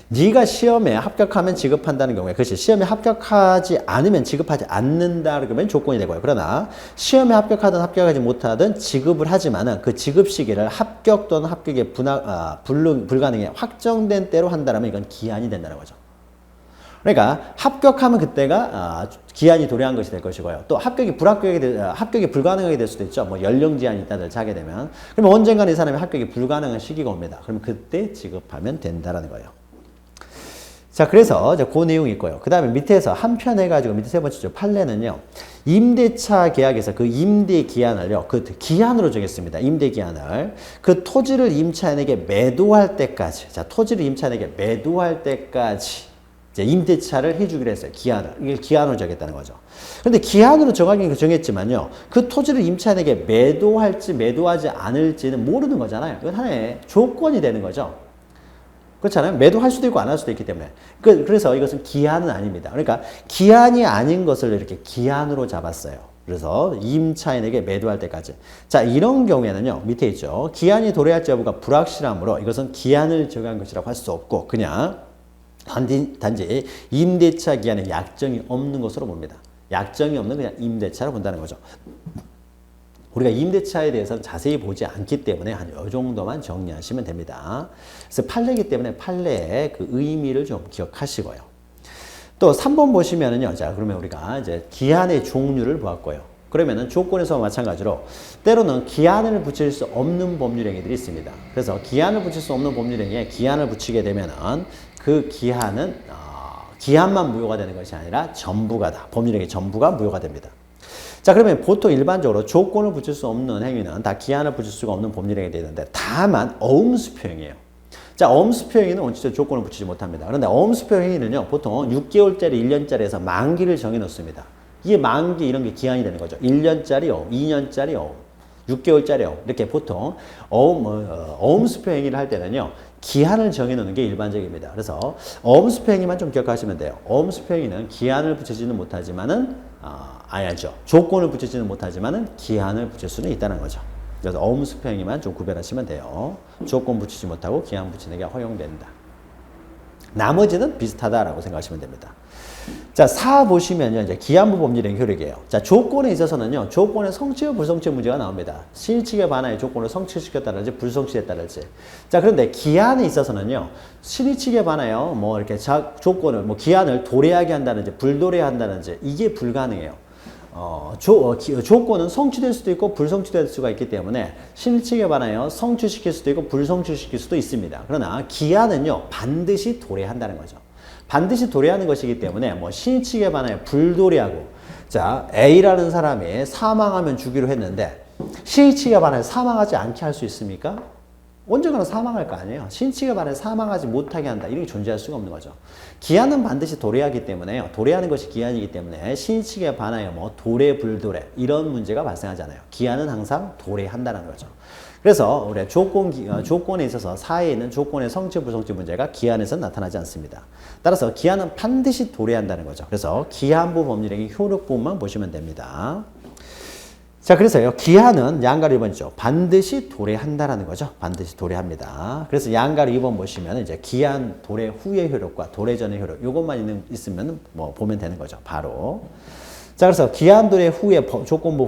네가 시험에 합격하면 지급한다는 경우에 그것이 시험에 합격하지 않으면 지급하지 않는다 그러면 조건이 되고요. 그러나 시험에 합격하든 합격하지 못하든 지급을 하지만은 그 지급 시기를 합격 또는 합격의 불가능에 확정된 때로 한다라면 이건 기한이 된다는 거죠. 그러니까 합격하면 그때가 기한이 도래한 것이 될 것이고요. 또 합격이 불가능하게 될 수도 있죠. 뭐 연령 제한이 있다든지 하게 되면 그러면 언젠가는 이 사람이 합격이 불가능한 시기가 옵니다. 그럼 그때 지급하면 된다라는 거예요. 자, 그래서 이제 그 내용이 있고요. 그 다음에 밑에서 한편 해가지고 밑에 세 번째죠. 판례는요. 임대차 계약에서 그 임대 기한을요. 그 기한으로 정했습니다. 임대 기한을. 그 토지를 임차인에게 매도할 때까지. 자, 토지를 임차인에게 매도할 때까지. 임대차를 해주기로 했어요. 기한을. 이게 기한으로 정했다는 거죠. 그런데 기한으로 정하긴 정했지만요. 그 토지를 임차인에게 매도할지 매도하지 않을지는 모르는 거잖아요. 이건 하나의 조건이 되는 거죠. 그렇잖아요. 매도할 수도 있고 안 할 수도 있기 때문에. 그래서 이것은 기한은 아닙니다. 그러니까 기한이 아닌 것을 이렇게 기한으로 잡았어요. 그래서 임차인에게 매도할 때까지. 자, 이런 경우에는요. 밑에 있죠. 기한이 도래할지 여부가 불확실하므로 이것은 기한을 정한 것이라고 할 수 없고 그냥 단지 임대차 기한에 약정이 없는 것으로 봅니다. 약정이 없는 그냥 임대차로 본다는 거죠. 우리가 임대차에 대해서는 자세히 보지 않기 때문에 한 이 정도만 정리하시면 됩니다. 그래서 판례이기 때문에 판례의 그 의미를 좀 기억하시고요. 또 3번 보시면은요. 자, 그러면 우리가 이제 기한의 종류를 보았고요. 그러면은 조건에서 마찬가지로 때로는 기한을 붙일 수 없는 법률행위들이 있습니다. 그래서 기한을 붙일 수 없는 법률행위에 기한을 붙이게 되면은 그 기한은 기한만 무효가 되는 것이 아니라 전부가 다 법률행위 전부가 무효가 됩니다. 자, 그러면 보통 일반적으로 조건을 붙일 수 없는 행위는 다 기한을 붙일 수가 없는 법률행위 되는데 다만 어음수표행위예요. 자, 어음수표행위는 원칙적으로 조건을 붙이지 못합니다. 그런데 어음수표행위는요 보통 6개월짜리 1년짜리에서 만기를 정해 놓습니다. 이게 만기 이런 게 기한이 되는 거죠. 1년짜리 어음, 2년짜리 어음, 6개월짜리 어음 이렇게 보통 어음수표 행위를 할 때는요 기한을 정해 놓는 게 일반적입니다. 그래서 어음수표 행위만 좀 기억하시면 돼요. 어음수표 행위는 기한을 붙이지는 못하지만은 아야죠. 조건을 붙이지는 못하지만은 기한을 붙일 수는 있다는 거죠. 그래서 어음수표 행위만 좀 구별하시면 돼요. 조건 붙이지 못하고 기한 붙이는 게 허용된다. 나머지는 비슷하다라고 생각하시면 됩니다. 자, 4 보시면요. 이제 기한부 법률행위 효력이에요. 자, 조건에 있어서는요. 조건의 성취와 불성취 문제가 나옵니다. 신의칙에 반하여 조건을 성취시켰다든지 불성취했다든지. 자, 그런데 기한에 있어서는요. 신의칙에 반하여 뭐 이렇게 조건을 뭐 기한을 도래하게 한다든지 불도래한다든지 이게 불가능해요. 조건은 성취될 수도 있고 불성취될 수가 있기 때문에 신의칙에 반하여 성취시킬 수도 있고 불성취시킬 수도 있습니다. 그러나 기한은요. 반드시 도래한다는 거죠. 반드시 도래하는 것이기 때문에 뭐 신의칙에 반하여 불도래하고 자 A라는 사람이 사망하면 주기로 했는데 신의칙에 반하여 사망하지 않게 할 수 있습니까? 언젠가는 사망할 거 아니에요. 신의칙에 반하여 사망하지 못하게 한다. 이런 게 존재할 수가 없는 거죠. 기한은 반드시 도래하기 때문에요. 도래하는 것이 기한이기 때문에 신의칙에 반하여 뭐 도래 불도래 이런 문제가 발생하지 않아요. 기한은 항상 도래한다는 거죠. 그래서 우리 조건에 있어서 사이에 있는 조건의 성취 불성취 문제가 기한에서는 나타나지 않습니다. 따라서 기한은 반드시 도래한다는 거죠. 그래서 기한부 법률행위 효력 부분만 보시면 됩니다. 자, 그래서요. 기한은 양가로 2번이죠. 반드시 도래한다라는 거죠. 반드시 도래합니다. 그래서 양가로 2번 보시면 이제 기한 도래 후의 효력과 도래 전의 효력 요것만 있으면 뭐 보면 되는 거죠. 바로. 자, 그래서 기한 도래 후의 조건부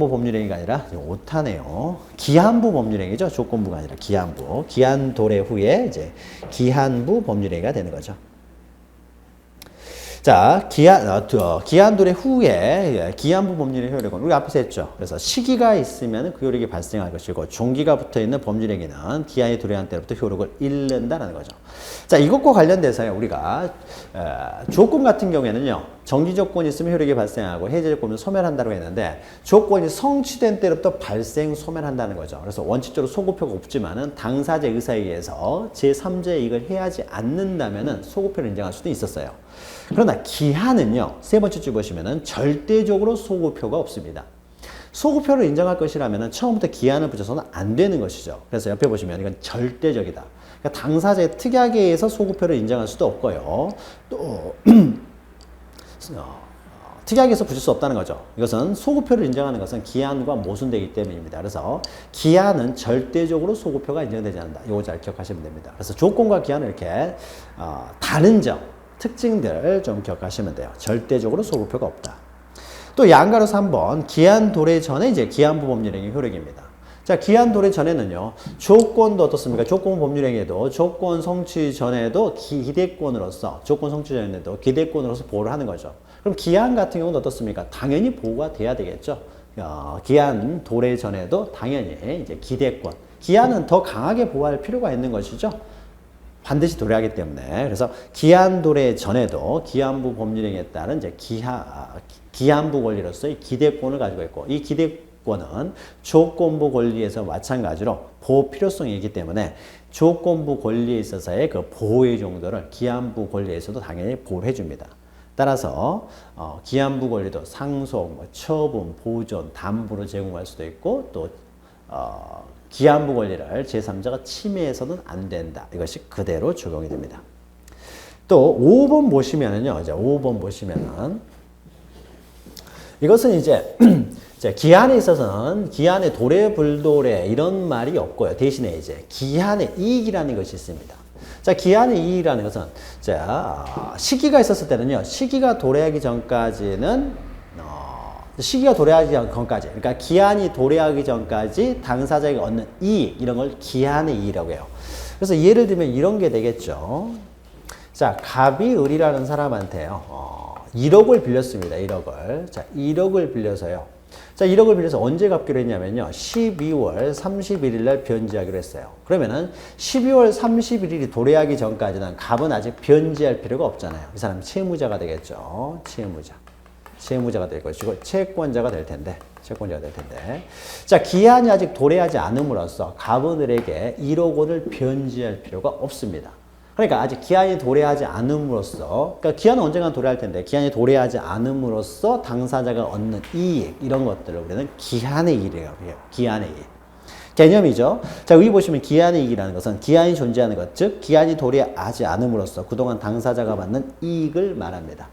법률행위가 아니라 오타네요. 기한부 법률행위죠. 조건부가 아니라 기한부. 기한 도래 후에 이제 기한부 법률행위가 되는 거죠. 자, 기한 도래 후에 기한부 법률의 효력은 우리 앞에서 했죠. 그래서 시기가 있으면 그 효력이 발생할 것이고 종기가 붙어 있는 법률행위는 기한이 도래한 때부터 효력을 잃는다는 거죠. 자, 이것과 관련돼서요. 우리가 조건 같은 경우에는요. 정지 조건이 있으면 효력이 발생하고 해제 조건은 소멸한다고 했는데 조건이 성취된 때부터 발생 소멸한다는 거죠. 그래서 원칙적으로 소급표가 없지만은 당사자 의사에 의해서 제3자의 이익을 해하지 않는다면은 소급표를 인정할 수도 있었어요. 그러나 기한은요. 세 번째 줄 보시면은 절대적으로 소급표가 없습니다. 소급표를 인정할 것이라면은 처음부터 기한을 붙여서는 안 되는 것이죠. 그래서 옆에 보시면 이건 절대적이다. 그러니까 당사자의 특약에 의해서 소급표를 인정할 수도 없고요. 또 특약에서 붙일 수 없다는 거죠. 이것은 소급표를 인정하는 것은 기한과 모순되기 때문입니다. 그래서 기한은 절대적으로 소급표가 인정되지 않는다. 이거 잘 기억하시면 됩니다. 그래서 조건과 기한을 이렇게 다른 점, 특징들을 좀 기억하시면 돼요. 절대적으로 소급표가 없다. 또 양가로 3번 기한 도래 전에 이제 기한부 법률행위 효력입니다. 자, 기한 도래 전에는요. 조건도 어떻습니까? 조건 법률행위에도 조건 성취 전에도 기대권으로서 조건 성취 전에도 기대권으로서 보호를 하는 거죠. 그럼 기한 같은 경우는 어떻습니까? 당연히 보호가 돼야 되겠죠. 기한 도래 전에도 당연히 이제 기대권. 기한은 더 강하게 보호할 필요가 있는 것이죠. 반드시 도래하기 때문에. 그래서 기한 도래 전에도 기한부 법률행위에 따른 이제 기한부 권리로서의 기대권을 가지고 있고 이 기대권은 조건부 권리에서 마찬가지로 보호 필요성이 있기 때문에 조건부 권리에 있어서의 그 보호의 정도를 기한부 권리에서도 당연히 보호를 해줍니다. 따라서 기한부 권리도 상속, 처분, 보존, 담보로 제공할 수도 있고 또 기한부 권리를 제3자가 침해해서는 안 된다. 이것이 그대로 적용이 됩니다. 또 5번 보시면은요. 이제 5번 보시면은 이것은 이제 기한에 있어서는 기한의 도래불도래 이런 말이 없고요. 대신에 이제 기한의 이익이라는 것이 있습니다. 자, 기한의 이익이라는 것은 자, 시기가 있었을 때는요. 시기가 도래하기 전까지는 그러니까 기한이 도래하기 전까지 당사자가 얻는 이익 이런 걸 기한의 이익이라고 해요. 그래서 예를 들면 이런 게 되겠죠. 자, 갑이 을이라는 사람한테요. 1억을 빌렸습니다. 1억을. 자, 1억을 빌려서요. 자, 1억을 빌려서 언제 갚기로 했냐면요. 12월 31일 날 변제하기로 했어요. 그러면은 12월 31일이 도래하기 전까지는 갑은 아직 변제할 필요가 없잖아요. 이 사람이 채무자가 되겠죠. 채무자가 될 것이고 채권자가 될 텐데. 자, 기한이 아직 도래하지 않음으로써 갑은 을에게 1억 원을 변제할 필요가 없습니다. 그러니까 아직 기한이 도래하지 않음으로써, 그러니까 기한은 언젠가 도래할 텐데 기한이 도래하지 않음으로써 당사자가 얻는 이익 이런 것들을 우리는 기한의 이익이라고 해요. 기한의 이익. 개념이죠. 자, 여기 보시면 기한의 이익이라는 것은 기한이 존재하는 것, 즉 기한이 도래하지 않음으로써 그동안 당사자가 받는 이익을 말합니다.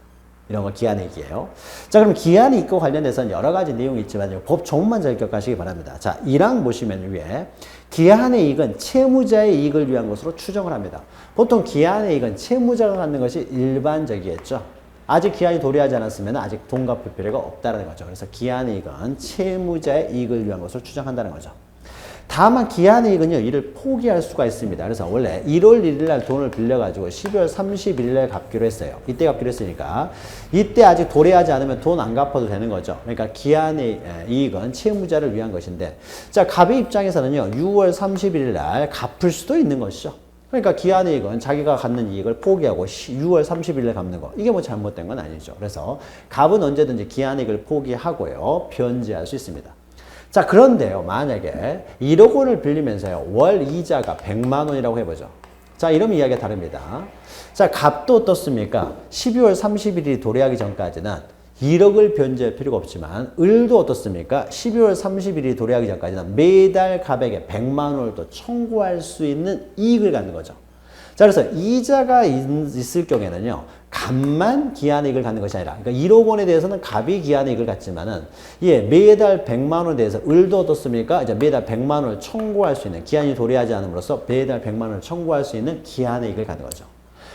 이런 거 기한의 이익이에요. 자, 그럼 기한의 이익과 관련해서는 여러 가지 내용이 있지만 법 조문만 잘 기억하시기 바랍니다. 자, 1항 보시면 위에 기한의 이익은 채무자의 이익을 위한 것으로 추정을 합니다. 보통 기한의 이익은 채무자가 갖는 것이 일반적이겠죠. 아직 기한이 도래하지 않았으면 아직 돈 갚을 필요가 없다는 거죠. 그래서 기한의 이익은 채무자의 이익을 위한 것으로 추정한다는 거죠. 다만 기한의 이익은요, 이를 포기할 수가 있습니다. 그래서 원래 1월 1일 날 돈을 빌려가지고 12월 31일 날 갚기로 했어요. 이때 갚기로 했으니까 이때 아직 도래하지 않으면 돈 안 갚아도 되는 거죠. 그러니까 기한의 이익은 채무자를 위한 것인데, 자, 갑의 입장에서는요, 6월 31일 날 갚을 수도 있는 것이죠. 그러니까 기한의 이익은 자기가 갖는 이익을 포기하고 6월 30일 날 갚는 거, 이게 뭐 잘못된 건 아니죠. 그래서 갑은 언제든지 기한의 이익을 포기하고요, 변제할 수 있습니다. 자, 그런데요, 만약에 1억 원을 빌리면서요, 월 이자가 100만 원이라고 해보죠. 자, 이러면 이야기가 다릅니다. 자, 갑도 어떻습니까? 12월 30일이 도래하기 전까지는 1억을 변제할 필요가 없지만, 을도 어떻습니까? 12월 30일이 도래하기 전까지는 매달 갑에게 100만 원을 또 청구할 수 있는 이익을 갖는 거죠. 자, 그래서 이자가 있을 경우에는요, 갑만 기한이익을 갖는 것이 아니라, 그러니까 1억 원에 대해서는 갑이 기한이익을 갖지만은, 예, 매달 100만 원에 대해서 을도 어떻습니까? 이제 매달 100만 원을 청구할 수 있는, 기한이 도래하지 않음으로써 매달 100만 원을 청구할 수 있는 기한이익을 갖는 거죠.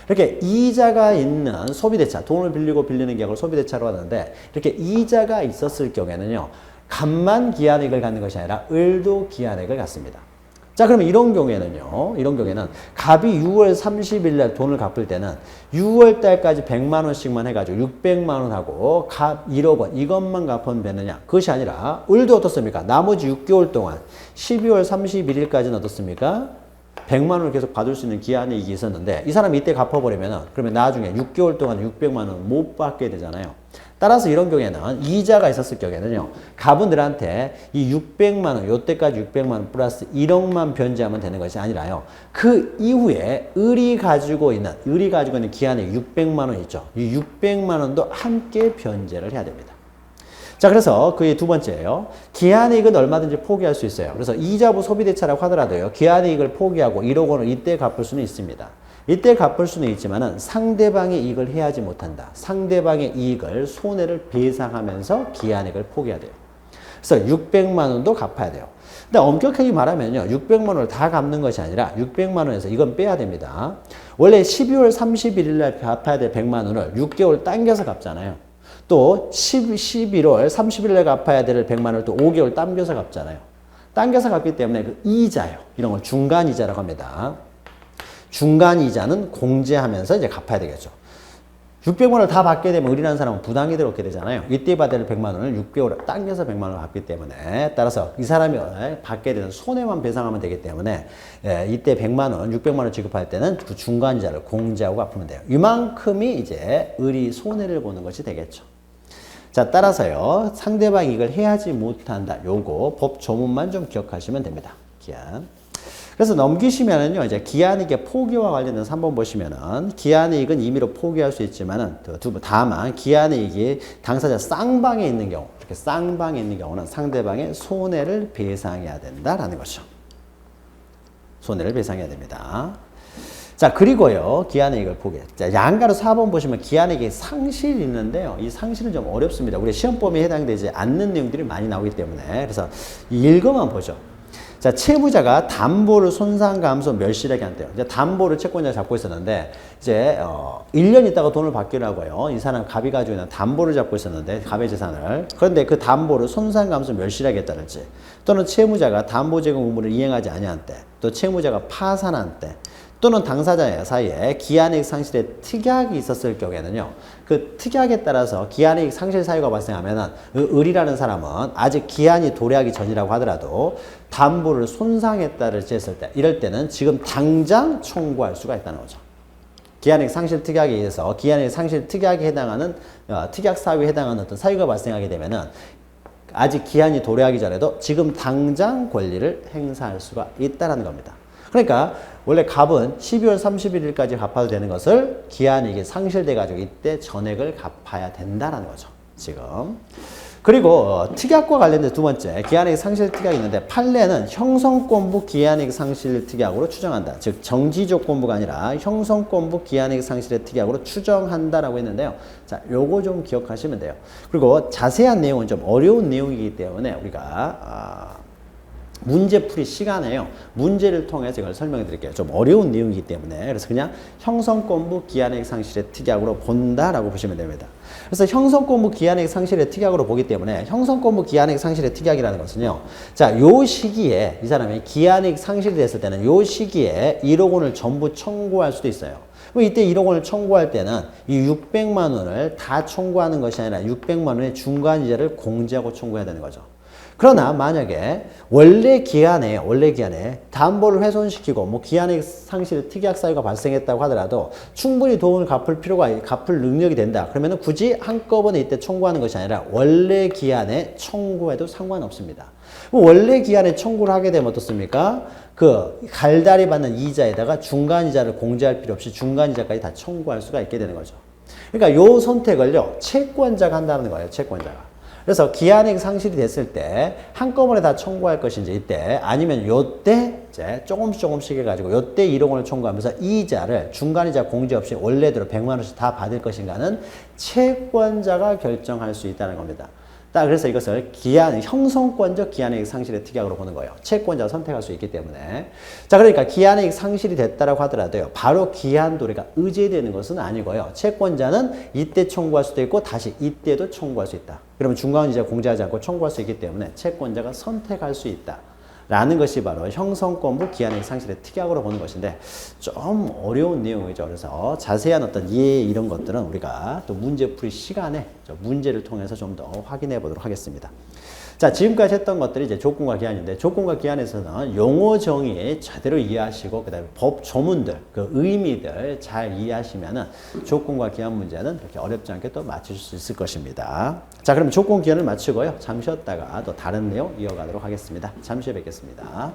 이렇게 이자가 있는 소비대차, 돈을 빌리고 빌리는 계약을 소비대차로 하는데, 이렇게 이자가 있었을 경우에는요, 갑만 기한이익을 갖는 것이 아니라 을도 기한이익을 갖습니다. 자, 그러면 이런 경우에는 갑이 6월 30일 날 돈을 갚을 때는 6월 달까지 100만 원씩만 해가지고 600만 원 하고 갑 1억 원 이것만 갚으면 되느냐? 그것이 아니라 을도 어떻습니까? 나머지 6개월 동안 12월 31일까지는 어떻습니까? 100만 원을 계속 받을 수 있는 기한의 이익이 있었는데 이 사람이 이때 갚아버리면은 그러면 나중에 6개월 동안 600만 원 못 받게 되잖아요. 따라서 이런 경우에는 이자가 있었을 경우에는요, 갑은들한테 이 600만 원, 요때까지 600만 원 플러스 1억만 변제하면 되는 것이 아니라요, 그 이후에 을이 가지고 있는 기한의 600만 원 있죠. 이 600만 원도 함께 변제를 해야 됩니다. 자, 그래서 그의 두 번째예요. 기한이익은 얼마든지 포기할 수 있어요. 그래서 이자부 소비대차라고 하더라도요, 기한이익을 포기하고 1억 원을 이때 갚을 수는 있습니다. 이때 갚을 수는 있지만은 상대방의 이익을 해하지 못한다. 상대방의 이익을 손해를 배상하면서 기한이익을 포기해야 돼요. 그래서 600만 원도 갚아야 돼요. 근데 엄격하게 말하면요, 600만 원을 다 갚는 것이 아니라 600만 원에서 이건 빼야 됩니다. 원래 12월 31일 날 갚아야 될 100만 원을 6개월 당겨서 갚잖아요. 또 11월 30일 날 갚아야 될 100만 원을 또 5개월 당겨서 갚잖아요. 당겨서 갚기 때문에 그 이자요. 이런 걸 중간이자라고 합니다. 중간이자는 공제하면서 이제 갚아야 되겠죠. 600만 원을 다 받게 되면 을이라는 사람은 부당이 들어오게 되잖아요. 이때 받을 100만 원을 6개월 당겨서 100만 원을 갚기 때문에, 따라서 이 사람이 받게 되는 손해만 배상하면 되기 때문에, 이때 100만 원, 600만 원 지급할 때는 그 중간이자를 공제하고 갚으면 돼요. 이만큼이 이제 을이 손해를 보는 것이 되겠죠. 자, 따라서요, 상대방 이익을 해하지 못한다. 요거 법 조문만 좀 기억하시면 됩니다. 기한. 그래서 넘기시면은요, 이제 기한이익의 포기와 관련된 3번 보시면은, 기한이익은 임의로 포기할 수 있지만은, 다만, 기한이익이 당사자 쌍방에 있는 경우, 이렇게 쌍방에 있는 경우는 상대방의 손해를 배상해야 된다라는 것이죠. 손해를 배상해야 됩니다. 자, 그리고요, 기한이익을 보게. 자, 양가로 4번 보시면 기한이익의 상실이 있는데요. 이 상실은 좀 어렵습니다. 우리 시험 범위에 해당되지 않는 내용들이 많이 나오기 때문에. 그래서 읽어만 보죠. 자, 채무자가 담보를 손상 감소 멸실하게 한대요. 이제 담보를 채권자가 잡고 있었는데, 이제, 1년 있다가 돈을 받기라고요. 이 사람 갑이 가지고 있는 담보를 잡고 있었는데, 갑의 재산을. 그런데 그 담보를 손상 감소 멸실하게 했다든지, 또는 채무자가 담보 제공 의무를 이행하지 아니한 때, 또 채무자가 파산한 때, 또는 당사자 사이에 기한이익 상실의 특약이 있었을 경우에는요, 그 특약에 따라서 기한이익 상실 사유가 발생하면은 을이라는 사람은 아직 기한이 도래하기 전이라고 하더라도 담보를 손상했다를 했을 때, 이럴 때는 지금 당장 청구할 수가 있다는 거죠. 기한이익 상실 특약에 의해서 기한이익 상실 특약에 해당하는 특약 사유에 해당하는 어떤 사유가 발생하게 되면은 아직 기한이 도래하기 전에도 지금 당장 권리를 행사할 수가 있다는 겁니다. 그러니까 원래 갑은 12월 31일까지 갚아도 되는 것을 기한이익이 상실돼 가지고 이때 전액을 갚아야 된다는 거죠. 지금. 그리고 특약과 관련된 두 번째 기한이익 상실 특약이 있는데 판례는 형성권부 기한이익 상실 특약으로 추정한다. 즉 정지조건부가 아니라 형성권부 기한이익 상실의 특약으로 추정한다라고 했는데요. 자, 요거 좀 기억하시면 돼요. 그리고 자세한 내용은 좀 어려운 내용이기 때문에 우리가 문제풀이 시간에요. 문제를 통해서 이걸 설명해 드릴게요. 좀 어려운 내용이기 때문에. 그래서 그냥 형성권부 기한이익 상실의 특약으로 본다라고 보시면 됩니다. 그래서 형성권부 기한이익 상실의 특약으로 보기 때문에 형성권부 기한이익 상실의 특약이라는 것은요. 자, 요 시기에 이 사람이 기한이익 상실이 됐을 때는 요 시기에 1억 원을 전부 청구할 수도 있어요. 그럼 이때 1억 원을 청구할 때는 이 600만 원을 다 청구하는 것이 아니라 600만 원의 중간이자를 공제하고 청구해야 되는 거죠. 그러나 만약에 원래 기한에 담보를 훼손시키고 뭐 기한의 상실 특약 사유가 발생했다고 하더라도 충분히 돈을 갚을 능력이 된다. 그러면은 굳이 한꺼번에 이때 청구하는 것이 아니라 원래 기한에 청구해도 상관없습니다. 원래 기한에 청구를 하게 되면 어떻습니까? 그 갈달이 받는 이자에다가 중간이자를 공제할 필요 없이 중간이자까지 다 청구할 수가 있게 되는 거죠. 그러니까 요 선택을요, 채권자가 한다는 거예요, 채권자가. 그래서 기한이익 상실이 됐을 때 한꺼번에 다 청구할 것인지 이때 아니면 요때 이제 조금씩 해가지고 요때 1억 원을 청구하면서 이자를 중간이자 공제 없이 원래대로 100만 원씩 다 받을 것인가는 채권자가 결정할 수 있다는 겁니다. 그래서 이것을 형성권적 기한이익 상실의 특약으로 보는 거예요. 채권자가 선택할 수 있기 때문에. 자, 그러니까 기한이익 상실이 됐다라고 하더라도요. 바로 기한 도래가 의제되는 것은 아니고요. 채권자는 이때 청구할 수도 있고 다시 이때도 청구할 수 있다. 그러면 중간이자 공제하지 않고 청구할 수 있기 때문에 채권자가 선택할 수 있다. 라는 것이 바로 형성권부 기한이익 상실의 특약으로 보는 것인데 좀 어려운 내용이죠. 그래서 자세한 어떤 이해 이런 것들은 우리가 또 문제풀이 시간에 문제를 통해서 좀 더 확인해 보도록 하겠습니다. 자, 지금까지 했던 것들이 이제 조건과 기한인데 조건과 기한에서는 용어 정의 제대로 이해하시고 그다음에 법 조문들, 그 의미들 잘 이해하시면은 조건과 기한 문제는 그렇게 어렵지 않게 또 맞추실 수 있을 것입니다. 자, 그럼 조건 기한을 마치고요. 잠시 쉬었다가 또 다른 내용 이어가도록 하겠습니다. 잠시 후에 뵙겠습니다.